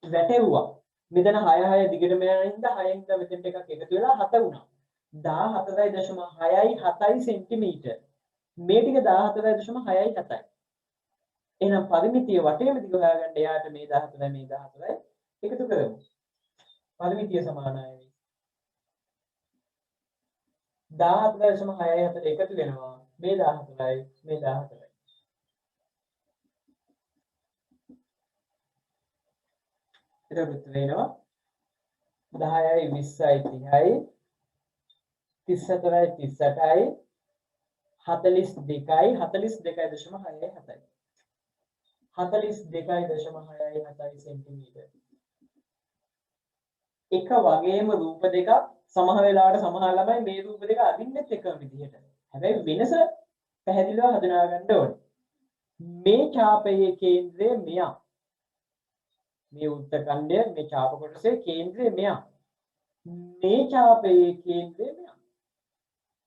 වැටෙවුවා. මෙතන 6 6 දිගටම යන හින්දා 6 හින්දා මෙතෙන්ට එකක් එකතු වෙලා 7 වුණා. 14.6යි 7යි සෙන්ටිමීටර්. මේ ටික 14.6යි 7යි. එහෙනම් පරිමිතිය වටේම දිග හොයාගන්න එයාට මේ 14යි මේ 14යි එකතු කරමු. පරිමිතිය සමානයි. 14.6යි 7 එකතු වෙනවා. මේ 14යි මේ 14යි. එතකොට වෙනවා 10යි 20යි 30යි 34යි 38යි 42යි 42.6යි 7යි 42.6යි 7යි සෙන්ටිමීටර්. එක වගේම රූප දෙකක් සමහර වෙලාවට සමහර ළමයි මේ රූප දෙක අදින්නෙත් එකම විදිහට. හැබැයි වෙනස පැහැදිලිව හඳුනා ගන්න ඕනේ. මේ ඡාපයේ කේන්ද්‍රය මෙයා. මේ උත්තකණ්ඩය මේ ඡාප කොටසේ කේන්ද්‍රය මෙයා. මේ ඡාපයේ කේන්ද්‍රය මෙයා.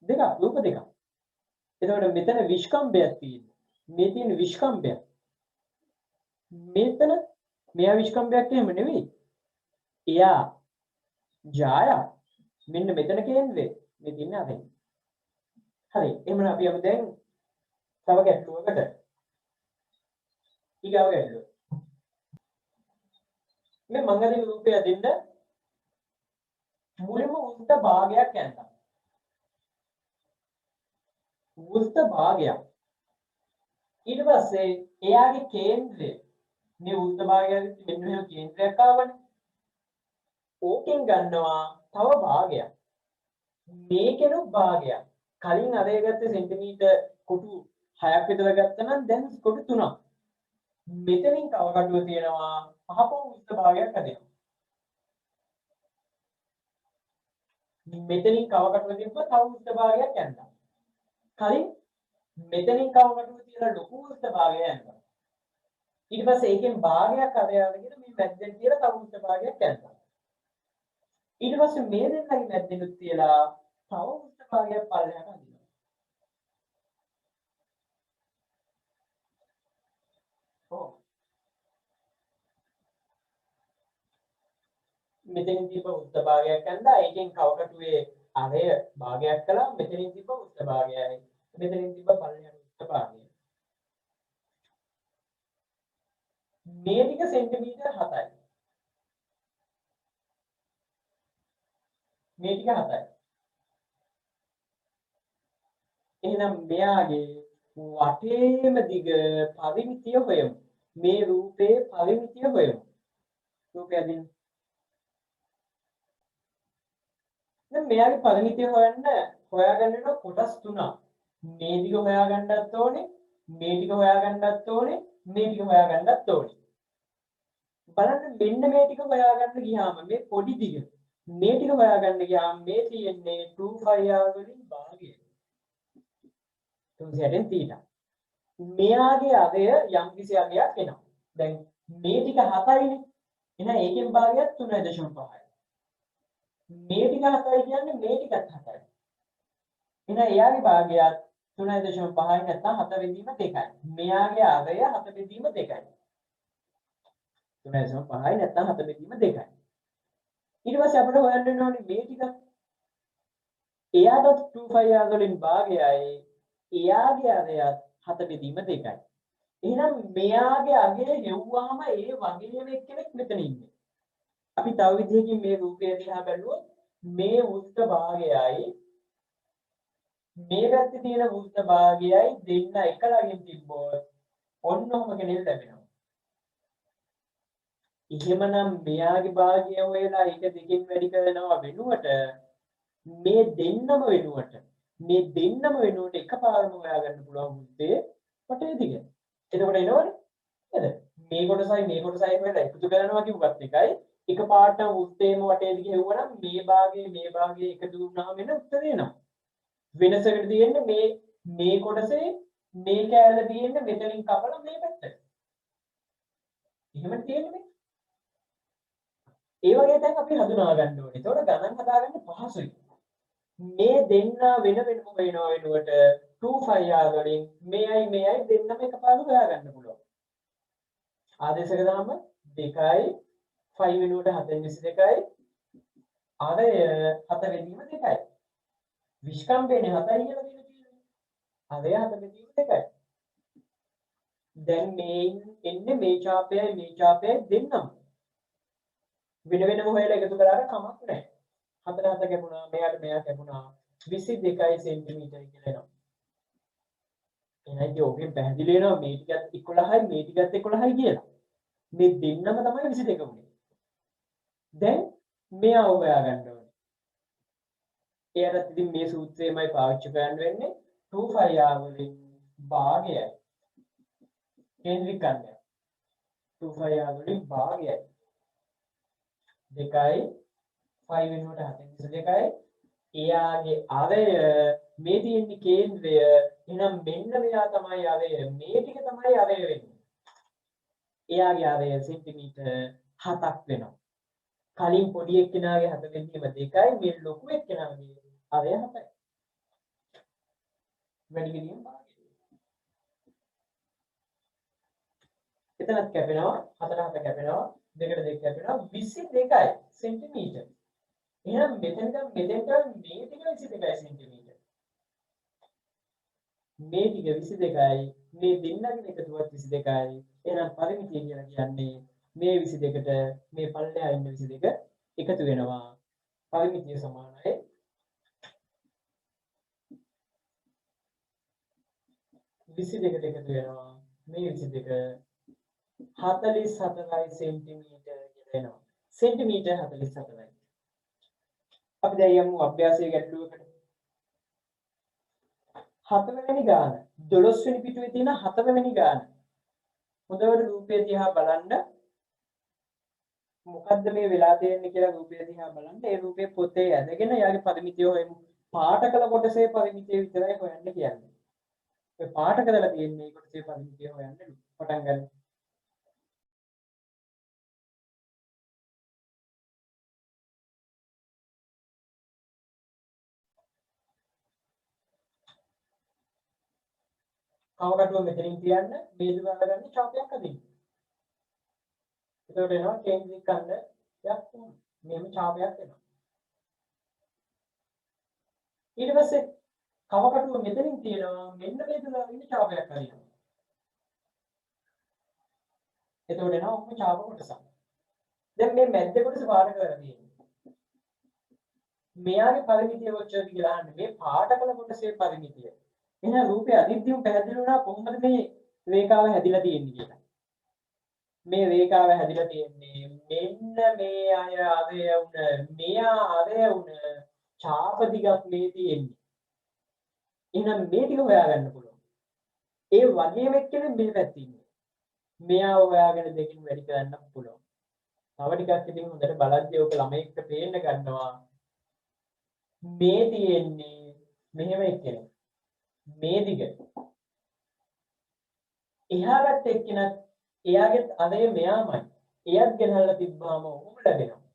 දෙක රූප දෙකක්. එතකොට මෙතන විස්කම්භයක් තියෙනවා. මේ තියෙන විස්කම්භයක්. මෙතන මෙයා විස්කම්භයක් එහෙම නෙවෙයි. එයා ජාය මෙන්න මෙතන කේන්ද්‍රය. මේ තියන්නේ අතේ. හරි. එහෙනම් අපි යමු දැන් තව ගැටලුවකට. ඊගාව ගැටලුව. මේ මංගලික රූපය දෙන්න මුලින්ම උත්ත භාගයක් යන්නම්. උත්ත භාගයක්. ඊට පස්සේ එයාගේ කේන්ද්‍රය මේ උත්ත භාගයෙන් මෙන්න මෙහෙම කේන්ද්‍රයක් ආවනේ. ඕකෙන් ගන්නවා තව භාගයක්. මේකෙනු භාගයක්. කලින් අරය ගත්තේ සෙන්ටිමීටර් කොටු 6ක් විතර ගත්තා නම් දැන් කොටු 3ක්. මෙතනින් තව කටුව තියෙනවා අහපො උත්ත භාගයක් හදෙනවා. මෙතනින් කව කටුව තිබ්බ තව උත්ත භාගයක් යනවා. කලින් මෙතනින් කව කටුව තියලා ලොකු උත්ත භාගයක් යනවා. ඊට පස්සේ ඒකෙන් භාගයක් අරය අරගෙන මේ මැද්දෙන් තියලා තව උත්ත භාගයක් යනවා. ඊට පස්සේ මේ දෙන්නගේ මැද්දෙනුත් තියලා තව උත්ත භාගයක් පල්ලෙහාට අදිනවා. මෙතනින් තිබ්බ උත්ත භාගයක් ගන්නවා. ඒකෙන් කව කටුවේ අරය භාගයක් කළා. මෙතනින් තිබ්බ උත්ත භාගයයි. මෙතනින් තිබ්බ පල්ලෙහාට උත්ත භාගය. මේ ටික සෙන්ටිමීටර් 7යි. මේ ටික 7යි. එහෙනම් මෙයාගේ වටේම දිග පරිමිතිය හොයමු. මේ රූපේ පරිමිතිය හොයමු. රූපය දින. දැන් මෙයාගේ පරිමිතිය හොයාගන්න වෙන කොටස් තුනක්. මේ ටික හොයාගන්නත් ඕනේ, මේ ටික හොයාගන්නත් ඕනේ, මේ ටික හොයාගන්නත් ඕනේ. බලන්න මෙන්න මේ ටික හොයාගන්න ගියාම මේ පොඩි දිග මේ ටික හොයාගන්න ගියාම මේ තියෙන්නේ 2πr වලින් භාගය. 2 θ. මෙයාගේ අගය යම් කිසි අගයක් එනවා. දැන් මේ ටික 7යිනේ. එහෙනම් ඒකෙන් භාගයක් 3.5යි. මේ ටික 7යි කියන්නේ මේ ටිකත් 7යි. එහෙනම් එයාගේ භාගයක් 3.5යි නැත්නම් 7 බෙදීම 2යි. මෙයාගේ අගය 7 බෙදීම 2යි. 3.5යි නැත්නම් 7 බෙදීම 2යි. ඊට පස්සේ අපිට හොයන්න ඕනේ මේ ටික. එයාට 2πr වලින් භාගයයි. එයාගේ අගයත් 7 බෙදීම 2යි. එහෙනම් මෙයාගේ අගය හෙව්වාම ඒ වගේම එක්කෙනෙක් මෙතන ඉන්නේ. අපි තව විදිහකින් මේ රූපය දිහා බැලුවොත් මේ වෘත්ත භාගයයි මේ පැත්තේ තියෙන වෘත්ත භාගයයි දෙන්න එක ළඟින් තිබ්බොත් ඔන්නෝම කෙනෙක් ලැබෙනවා. එහෙමනම් මෙයාගේ භාගය හොයලා ඒක දෙකෙන් වැඩි කරනවා වෙනුවට මේ දෙන්නම වෙනුවට එකපාරම හොයාගන්න පුළුවන් මුද්දේ වටේ දිග. එතකොට එනවනේ නේද? මේ කොටසයි වෙලා එකතු කරනවා කිව්වත් එකයි එකපාරටම වෘත්තේම වටේ දිග හෙව්වනම් මේ භාගයේ එකතු වුණාම වෙන උත්තරේ එනවා. වෙනසකට තියෙන්නේ මේ කොටසේ මේ කෑල්ල තියෙන්නේ මෙතනින් කපලා මේ පැත්තට. එහෙම තියෙන්නේ. ඒ වගේ දැන් අපි හඳුනා ගන්න ඕනේ. ඒතකොට ගණන් හදාගන්න පහසුයි. මේ දෙන්න වෙනම වෙනවා වෙනුවට 2πr වලින් මෙයයි දෙන්නම එකපාරට හොයාගන්න පුළුවන්. ආදේශක දාම 2යි 5 වෙනුවට 7/22යි අරය 7 වෙදීම 2යි. විස්කම්පේනේ 7යි කියලා තියෙන්නේ. අරය 7 වෙදීම 2යි. දැන් මේ එන්නේ මේ ඡාපයයි දෙන්නම වෙනම හොයලා එකතු කරාට කමක් නැහැ. 4 කැපුණා මෙයා කැපුණා 22 සෙන්ටිමීටර කියලා එනවා. එහෙනම් ඔකෙන් පැහැදිලි වෙනවා මේ ටිකත් 11යි මේ ටිකත් 11යි කියලා. මේ දෙන්නම තමයි 22 උනේ. දැන් මෙයා හොයාගන්න ඕනේ. එයාට ඉතින් මේ සූත්‍රයමයි පාවිච්චි කරන්න වෙන්නේ 2πr වලින් භාගයයි. කේන්ද්‍රිකණ්ඩය 2πr වලින් භාගයයි. 2යි 5 වෙනුවට 7/22යි එයාගේ අරය මේ තියෙන්නේ කේන්ද්‍රය. එහෙනම් මෙන්න මෙයා තමයි අරය. මේ ටික තමයි අරය වෙන්නේ. එයාගේ අරය සෙන්ටිමීටර් 7ක් වෙනවා. කලින් පොඩි එක්කෙනාගේ 7 බෙදීම 2යි මේ ලොකු එක්කෙනාගේ අරය 7යි. වැඩි කිරීම භාගය. එතනත් කැපෙනවා 4 කැපෙනවා 2ට 2 කැපෙනවා 22යි සෙන්ටිමීටර්. එහෙනම් මෙතෙන්ට මේ ටික 22යි සෙන්ටිමීටර්. මේ ටික 22යි මේ දෙන්නගේ එකතුවත් 22යි. එහෙනම් පරිමිතිය කියලා කියන්නේ මේ 22ට මේ පල්ලෙහා ඉන්න 22 එකතු වෙනවා. පරිමිතිය සමානයි 22ට එකතු වෙනවා. මේ 22 44යි සෙන්ටිමීටර කියලා එනවා. සෙන්ටිමීටර 44යි. අපි දැන් යමු අභ්‍යාසයේ ගැටලුවකට. 7 වෙනි ගාන 12 වෙනි පිටුවේ තියෙන 7 වෙනි ගාන. හොඳට රූපය දිහා බලන්න. මොකද්ද මේ වෙලා තියෙන්නේ කියලා රූපය දිහා බලන්න. ඒ රූපේ පොතේ ඇදගෙන යාගේ පරිමිතිය හොයමු. පාට කළ කොටසේ පරිමිතිය විතරයි හොයන්න කියන්නේ. ඒ පාට කරලා තියෙන්නේ කොටසේ පරිමිතිය හොයන්න පටන් ගන්න. කවකටුව මෙතනින් තියන්න මේ දුර ගන්න ඡාපයක් අදින්න. එතකොට එනවා කේන්ද්‍රික ඛණ්ඩයක් මෙහෙම ඡාපයක් එනවා. ඊට පස්සේ කවකටුව මෙතනින් තියෙනවා මෙන්න මේක දාගෙන ඡාපයක් හරිනවා. එතකොට එනවා ඔක්කොම ඡාප කොටස. දැන් මේ මැද්ද කොටස පාට කරලා තියෙනවා. මෙයාගේ පරිමිතිය කොච්චරද කියලා අහන්නේ. මේ පාට කළ කොටසේ පරිමිතිය. එහෙනම් රූපේ අනිත්‍යම පැහැදිලි වුණා කොහොමද මේ රේඛාව හැදිලා තියෙන්නේ කියලා. මේ රේඛාව හැදිලා තියෙන්නේ මෙන්න මේ අය අරය උන මෙයා අරය උන ඡාප දිගක් මේ තියෙන්නේ. එහෙනම් මේ ටික හොයාගන්න පුළුවන්. ඒ වගේම එක්කෙනෙක් මේ පැත්තේ ඉන්නේ. මෙයා හොයාගෙන දෙකින් වැඩි කරන්න පුළුවන්. තව ටිකක් ඉතින් හොඳට බලද්දී ඔක ළමයින්ට පේන්න ගන්නවා. මේ තියෙන්නේ මෙහෙම එක්කෙනෙක්. මේ දිග. එහාට එක්කෙනෙක් එයාගෙත් අරය මෙයාමයි. එයත් ගෙනල්ලා තිබ්බාම ඔහොම ලැබෙනවා.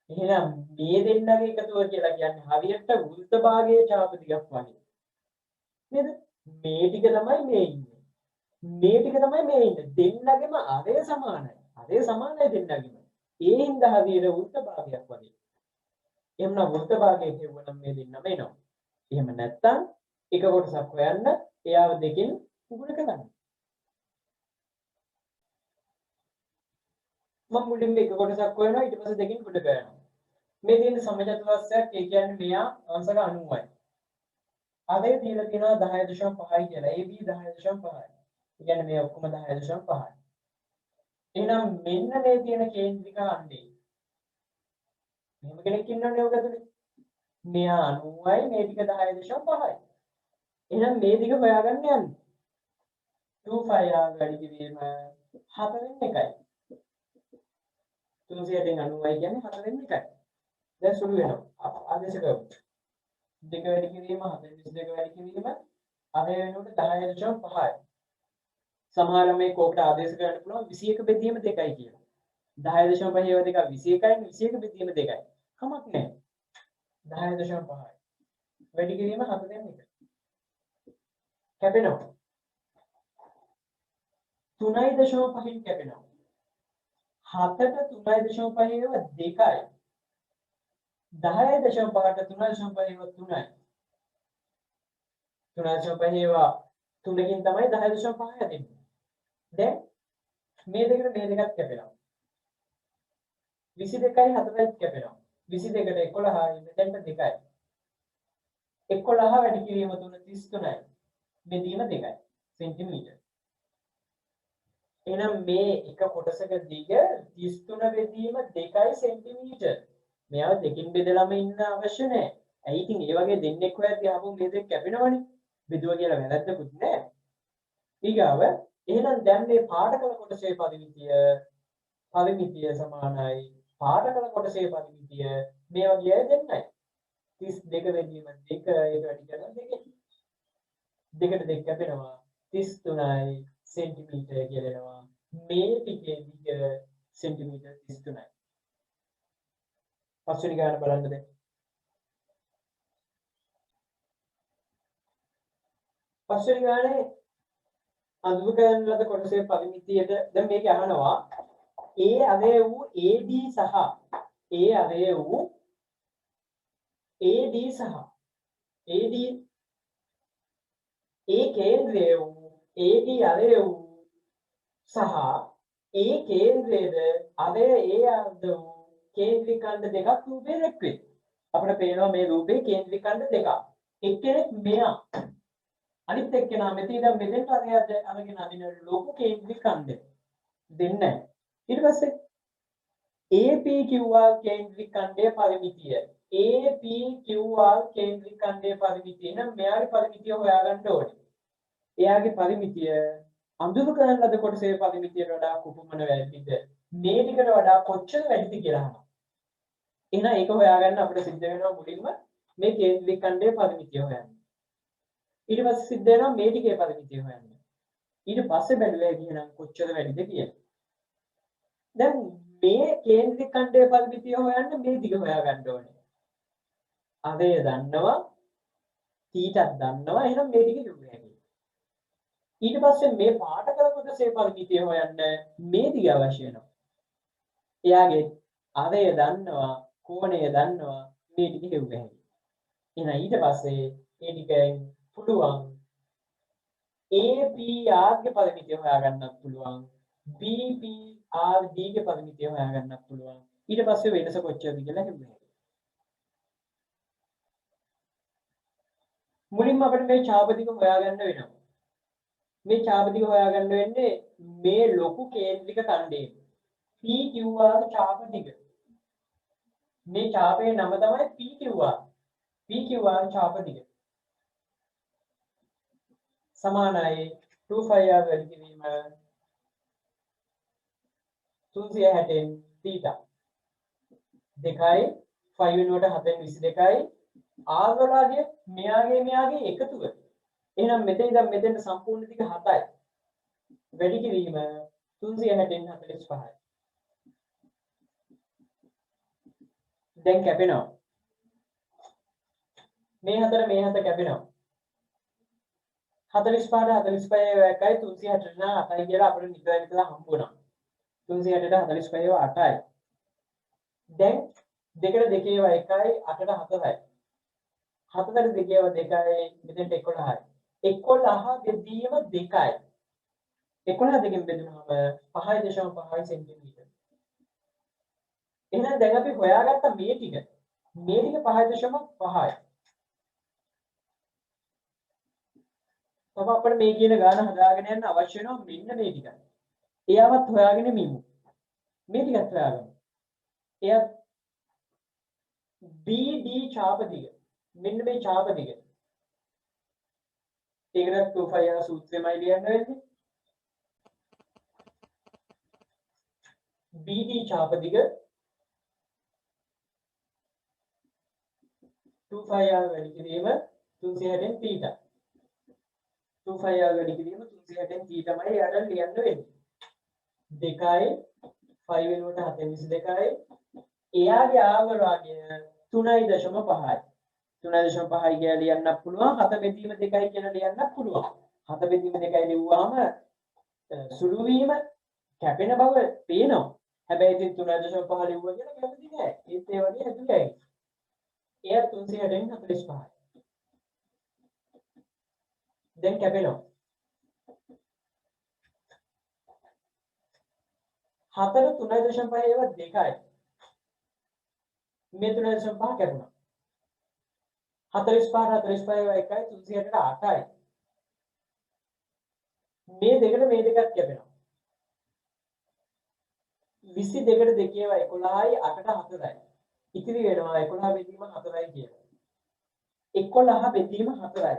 එහෙනම් මේ දෙන්නගේ එකතුව කියලා කියන්නේ හරියට වෘත්ත භාගයේ ඡාප ටිකක් වගේ. නේද? මේ ටික තමයි මේ ඉන්නේ. මේ ටික තමයි මේ ඉන්නේ. දෙන්නගෙම අරය සමානයි. අරය සමානයි දෙන්නගෙම. ඒ හින්දා හරියට වෘත්ත භාගයක් වගේ. එහෙනම් වෘත්ත භාගයේ කියවනම් මේ දෙන්නම එනවා. එහෙම නැත්තම් එක කොටසක් හොයන්න එයාව දෙකෙන් උගුල කරන්න. මම මුලින්ම එක කොටසක් හොයනවා ඊට පස්සේ දෙකෙන් උගුල කරනවා. මේ තියෙන සමජාතවාස්යක් ඒ කියන්නේ මෙයා අංශක 90යි. අදේ තියලා තියෙනවා 10.5යි කියලා. AB 10.5යි. ඒ කියන්නේ මේ ඔක්කොම 10.5යි. එහෙනම් මෙන්න මේ තියෙන කේන්ද්‍රික අණ්ඩේ. මෙහෙම කෙනෙක් ඉන්නවනේ ඔක ඇතුලේ. මෙයා 90යි මේ ටික 10.5යි. එහෙනම් මේ දිග හොයාගන්න යන්නේ. 25 ආ වැඩි කිරීම 4 වෙන එකයි. 390යි කියන්නේ 4 වෙන එකයි. දැන් සුළු වෙනවා. ආදේශ කරමු. දෙක වැඩි කිරීම 42 වැඩි කිරීම අරය වෙනකොට 10.5යි. සමහර මේ කෝකට ආදේශ කරන්න පුළුවන් 21 බෙදීම 2යි කියලා. 10.5 ඒවා දෙක 21යි 21 බෙදීම 2යි. කමක් නැහැ. 10.5යි. වැඩි කිරීම 4 දෙන්න එක. කැපෙනවා. 3.5න් කැපෙනවා. 7ට 3.5 ඒවා 2යි. 10.5ට 3.5 ඒවා 3යි. 3.5 ඒවා 3කින් තමයි 10.5 හැදෙන්නේ. දැන් මේ දෙකට මේ දෙකත් කැපෙනවා. 22යි 4යි කැපෙනවා. 22ට 11යි මෙතෙන්ට 2යි. 11 වැඩි කිරීම 3 33යි. බෙදීම 2යි සෙන්ටිමීටර්. එහෙනම් මේ එක කොටසක දිග 33 බෙදීම 2යි සෙන්ටිමීටර්. මෙයාව දෙකින් බෙදලාම ඉන්න අවශ්‍ය නැහැ. ඇයි ඉතින් ඒ වගේ දෙන්නෙක් හොයද්දී ආපහු මේ දෙක කැපෙනවනේ. බෙදුවා කියලා වැරද්දකුත් නැහැ. ඊගාව එහෙනම් දැන් මේ පාඩකල කොටසේ පරිමිතිය සමානයි. පාඩකල කොටසේ පරිමිතිය මේ වගේ දෙන්නයි. 32 බෙදීම 2 ඒක වැඩි කරලා 2. දෙකට 2 කැපෙනවා 33යි සෙන්ටිමීටර කියලනවා. මේ ටිකේ දිග සෙන්ටිමීටර 33යි. පස්වෙනි ගාන බලන්න දැන්. පස්වෙනි ගානේ අඳුර කරන ලද කොටසේ පරිමිතියට දැන් මේක අහනවා A අරය වූ AD සහ A අරය වූ AD සහ AD A කේන්ද්‍රය වූ AD අරය වූ සහ A කේන්ද්‍රයේද අරය A අර්ධ වූ කේන්ද්‍රික ඛණ්ඩ දෙකක් රූපේ දැක්වේ. අපිට පේනවා මේ රූපේ කේන්ද්‍රික ඛණ්ඩ දෙකක්. එක්කෙනෙක් මෙයා අනිත් එක්කෙනා මෙතන ඉඳන් මෙතෙන්ට අරගෙන අදින ලොකු කේන්ද්‍රික ඛණ්ඩය දෙන්නේ. ඊට පස්සේ APQR කේන්ද්‍රික ඛණ්ඩයේ පරිමිතිය APQR කේන්ද්‍රික ඛණ්ඩයේ පරිමිතිය නම් මෙයාගේ පරිමිතිය හොයාගන්න ඕනේ. එයාගේ පරිමිතිය අඳුරු කරන ලද කොටසේ පරිමිතියට වඩා කුපමණ වැඩිද? මේ ටිකට වඩා කොච්චර වැඩිද කියලා අහනවා. එහෙනම් ඒක හොයාගන්න අපිට සිද්ධ වෙනවා මුලින්ම මේ කේන්ද්‍රික ඛණ්ඩයේ පරිමිතිය හොයන්න. ඊට පස්සේ සිද්ධ වෙනවා මේ ටිකේ පරිමිතිය හොයන්න. ඊට පස්සේ බැලුවා කියනම් කොච්චර වැඩිද කියලා. දැන් මේ කේන්ද්‍රික ඛණ්ඩයේ පරිමිතිය හොයන්න මේ දිග හොයාගන්න ඕනේ. අරය දන්නවා තීටත් දන්නවා එහෙනම් මේ ටික කිව්වේ හැකියි. ඊට පස්සේ මේ පාඨකල කොටසේ පරිමිතිය හොයන්න මේ දිග අවශ්‍ය වෙනවා. එයාගේ අරය දන්නවා කෝණය දන්නවා මේ ටික කිව්වේ හැකියි. එහෙනම් ඊට පස්සේ ඒ ටිකෙන් පුළුවන් APR ගේ පරිමිතිය හොයාගන්නත් පුළුවන් BPRD ගේ පරිමිතිය හොයාගන්නත් පුළුවන් ඊට පස්සේ වෙනස කොච්චරද කියලා හිතන්න. මුලින්ම අපිට මේ ඡාපදික හොයාගන්න වෙනවා. මේ ඡාපදික හොයාගන්න වෙන්නේ මේ ලොකු කේන්ද්‍රික ඛණ්ඩයේ PQR ඡාපදික. මේ ඡාපයේ නම තමයි PQR. PQR ඡාපදික. සමානයි 2πr වැඩි කිරීම 360 θ. දෙකයි 5 වෙනුවට 7න් 22යි r වලගේ මෙයාගේ එකතුව. එහෙනම් මෙතන ඉඳන් මෙතෙන්ට සම්පූර්ණ දිග 7යි. වැඩි කිරීම 360න් 45යි. දැන් කැපෙනවා. මේ හතර කැපෙනවා. 45ට 45 එකයි 360ට 8යි කියලා අපිට නිතරම හම්බ වුණා. 360ට 45 8යි. දැන් දෙකට දෙකේව 1යි 8ට 4යි. 7ට දෙකේව 2යි මෙතෙන්ට 11යි. 11 බෙදීම 2යි. 11 දෙකෙන් බෙදුනහම 5.5 සෙන්ටිමීටර. එහෙනම් දැන් අපි හොයාගත්ත මේ ටික 5.5යි. තව අපිට මේ කියන ගාන හදාගෙන යන්න අවශ්‍ය වෙනවා මෙන්න මේ ටික. එයාවත් හොයාගෙන මිමු. මේ ටිකත් හොයාගමු. එයා BD ඡාපදික. මෙන්න මේ ඡාපදික. ඒකට 2πr සූත්‍රයමයි ලියන්න වෙන්නේ. BD ඡාපදික 2πr වැඩි කිරීම 360න් θ. 2πr වැඩි කිරීම 360න් θ තමයි යාට ලියන්න වෙන්නේ. 2යි 5 වෙනුවට 7.22යි එයාගේ ආවරණය 3.5යි. 3.5යි කියලා ලියන්නත් පුළුවන් 7 බෙදීම 2යි කියලා ලියන්නත් පුළුවන්. 7 බෙදීම 2යි ලිව්වාම සුළු වීම කැපෙන බව පේනවා. හැබැයි ඉතින් 3.5 ලිව්වා කියලා කැපෙන්නේ නැහැ. ඒත් ඒ වගේ ඇතුළේ. එයා 360න් 45යි. දැන් කැපෙනවා. 4 3.5 ඒවා 2යි. මේ 3.5 කැපුණා. 45 ඒවා 1යි 360ට 8යි. මේ දෙකත් කැපෙනවා. 22ට දෙකේවා 11යි 8ට 4යි. ඉතිරි වෙනවා 11 බෙදීම 4යි කියලා. 11 බෙදීම 4යි.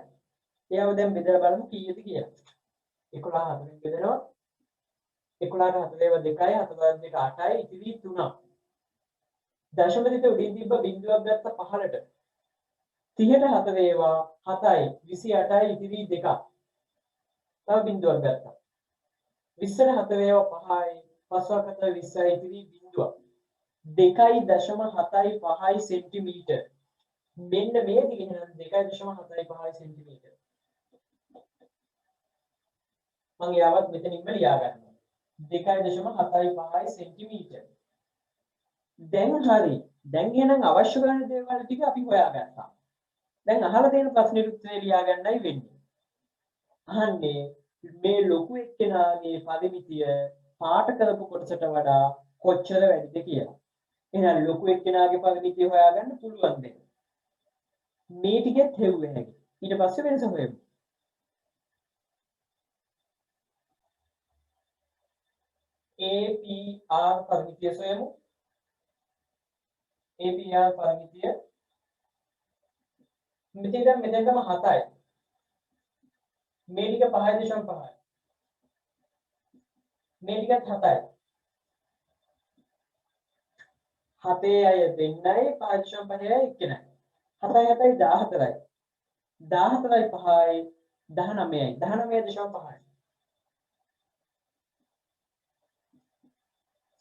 එයාව දැන් බෙදලා බලමු කීයද කියලා. 11 4ෙන් බෙදනවා. 11ට 4 ඒවා 2යි 4 2 8යි ඉතිරි 3. දශම දිට උඩින් තිබ්බ බිංදුවක් ගත්ත 15ට. 30ට 4 ඒවා 7යි 28යි ඉතිරි 2ක්. තව බිංදුවක් ගත්තා. 20ට 4 ඒවා 5යි 5ක් 4 20යි ඉතිරි බිංදුවක්. 2.75යි සෙන්ටිමීටර්. මෙන්න මේ දිග එහෙනම් 2.75යි සෙන්ටිමීටර්. මම යාවත් මෙතනින්ම ලියා ගන්නවා. 2.75යි සෙන්ටිමීටර්. දැන් හරි. දැන් එහෙනම් අවශ්‍ය කරන දේවල් ටික අපි හොයාගත්තා. දැන් අහලා තියෙන ප්‍රශ්නෙට උත්තරේ ලියා ගන්නයි වෙන්නේ. අහන්නේ මේ ලොකු එක්කෙනාගේ පරිමිතිය පාට කරපු කොටසට වඩා කොච්චර වැඩිද කියලා. එහෙනම් ලොකු එක්කෙනාගේ පරිමිතිය හොයාගන්න පුළුවන් දෙයක්. මේ ටිකෙත් හෙව්වේ නැහැ. ඊට පස්සේ වෙනස හොයමු. APR පරිමිතිය සොයමු. APR පරිමිතිය මෙතනටම 7යි. මේ ටික 5.5යි. මේ ටිකත් 7යි. 7 අය දෙන්නයි 5.5යි එක්කෙනයි. 7යි 7යි 14යි. 14යි 5යි 19යි. 19.5යි.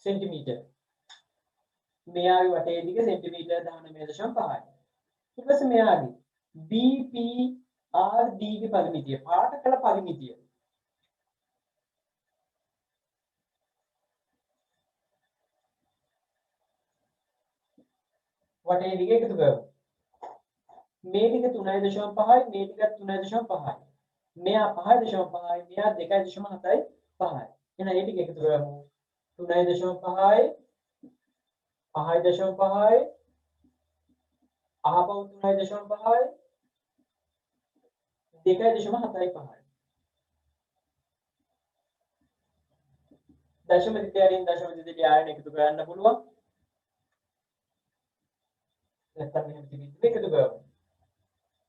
සෙන්ටිමීටර්. මෙයාගේ වටේ දිග සෙන්ටිමීටර් 19.5යි. ඊට පස්සේ මෙයාගේ BPRD ගේ පරිමිතිය පාට කළ පරිමිතිය වටේ දිග එකතු කරමු. මේ ටික 3.5යි මේ ටික 3.5යි. මෙයා 5.5යි මෙයා 2.75යි. එහෙනම් මේ ටික එකතු කරමු. 3.5යි 5.5යි අහපව් 3.5යි 2.75යි. දශම දිට්ඨියෙන් දශම දිට්ඨිය ආයන එකතු කරන්න පුළුවන්. නැත්නම් මෙහෙම තිබිද්දි එකතු කරමු.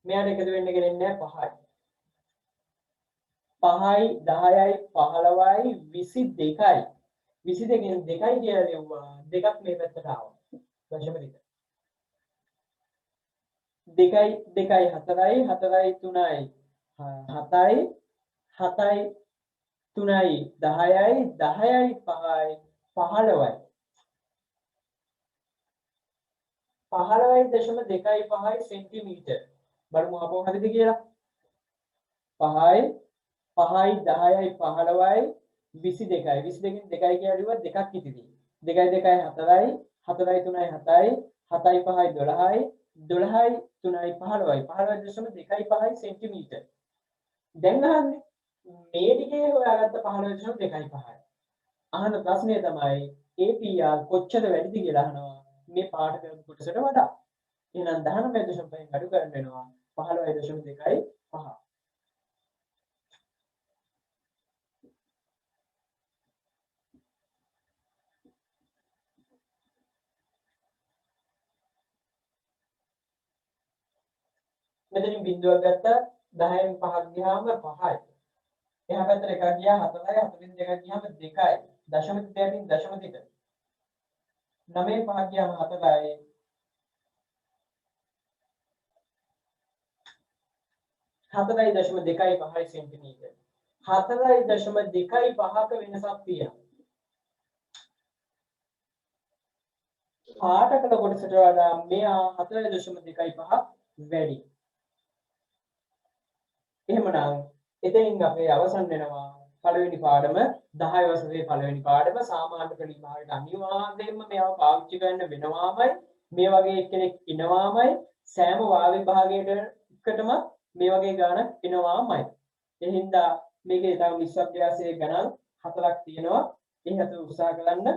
මෙයාට එකතු වෙන්න ගෙනෙන්නේ 5යි. 5යි 10යි 15යි 22යි. 22කින් 2යි කියලා ලියුවා. දෙකක් මේ පැත්තට ආවා. දශම දිට්ඨිය. 2යි 4යි 4යි 3යි 7යි 7යි 3යි 10යි 10යි 5යි 15යි 15.25යි සෙන්ටිමීටර්. බලමු අපෝ හරිද කියලා. 5යි 5යි 10යි 15යි 22යි 22කින් 2යි කියලා ලිව්වා දෙකක් ඉතිරි. 2යි 2යි 4යි 4යි 3යි 7යි 7යි 5යි 12යි 12යි 3යි 15යි 15.25යි සෙන්ටිමීටර්. දැන් අහන්නේ මේ ටිකේ හොයාගත්ත 15.25යි. අහන ප්‍රශ්නේ තමයි APR කොච්චර වැඩිද කියලා අහනවා මේ පාඩ කරපු කොටසට වඩා. එහෙනම් 19.5න් අඩු කරන්න වෙනවා 15.25. මෙතනින් බිඳුවක් ගත්තා 10න් 5ක් ගියාම 5යි. එහා පැත්තට එකක් ගියා 4යි 4න් දෙකක් ගියාම 2යි. දශම දිට්ඨියෙන් දශම දිට්ඨිය. 9න් 5ක් ගියාම 4යි. 4.25යි සෙන්ටිමීටර්. 4.25ක වෙනසක් තියෙනවා. පාටකල කොටසට වඩා මෙයා 4.25 වැඩි. එහෙමනම් එතනින් අපේ අවසන් වෙනවා පළවෙනි පාඩම 10 වසරේ පළවෙනි පාඩම සාමාන්‍ය පෙළ විභාගයට අනිවාර්යයෙන්ම මේව පාවිච්චි කරන්න වෙනවාමයි. මේ වගේ කෙනෙක් ඉනවාමයි. සෑම වා විභාගයකටම මේ වගේ ගානක් එනවාමයි. ඒ හින්දා මේකේ තව විශ්ව අභ්‍යාසයේ ගණන් 4ක් තියෙනවා. ඒ හත උත්සාහ කරන්න.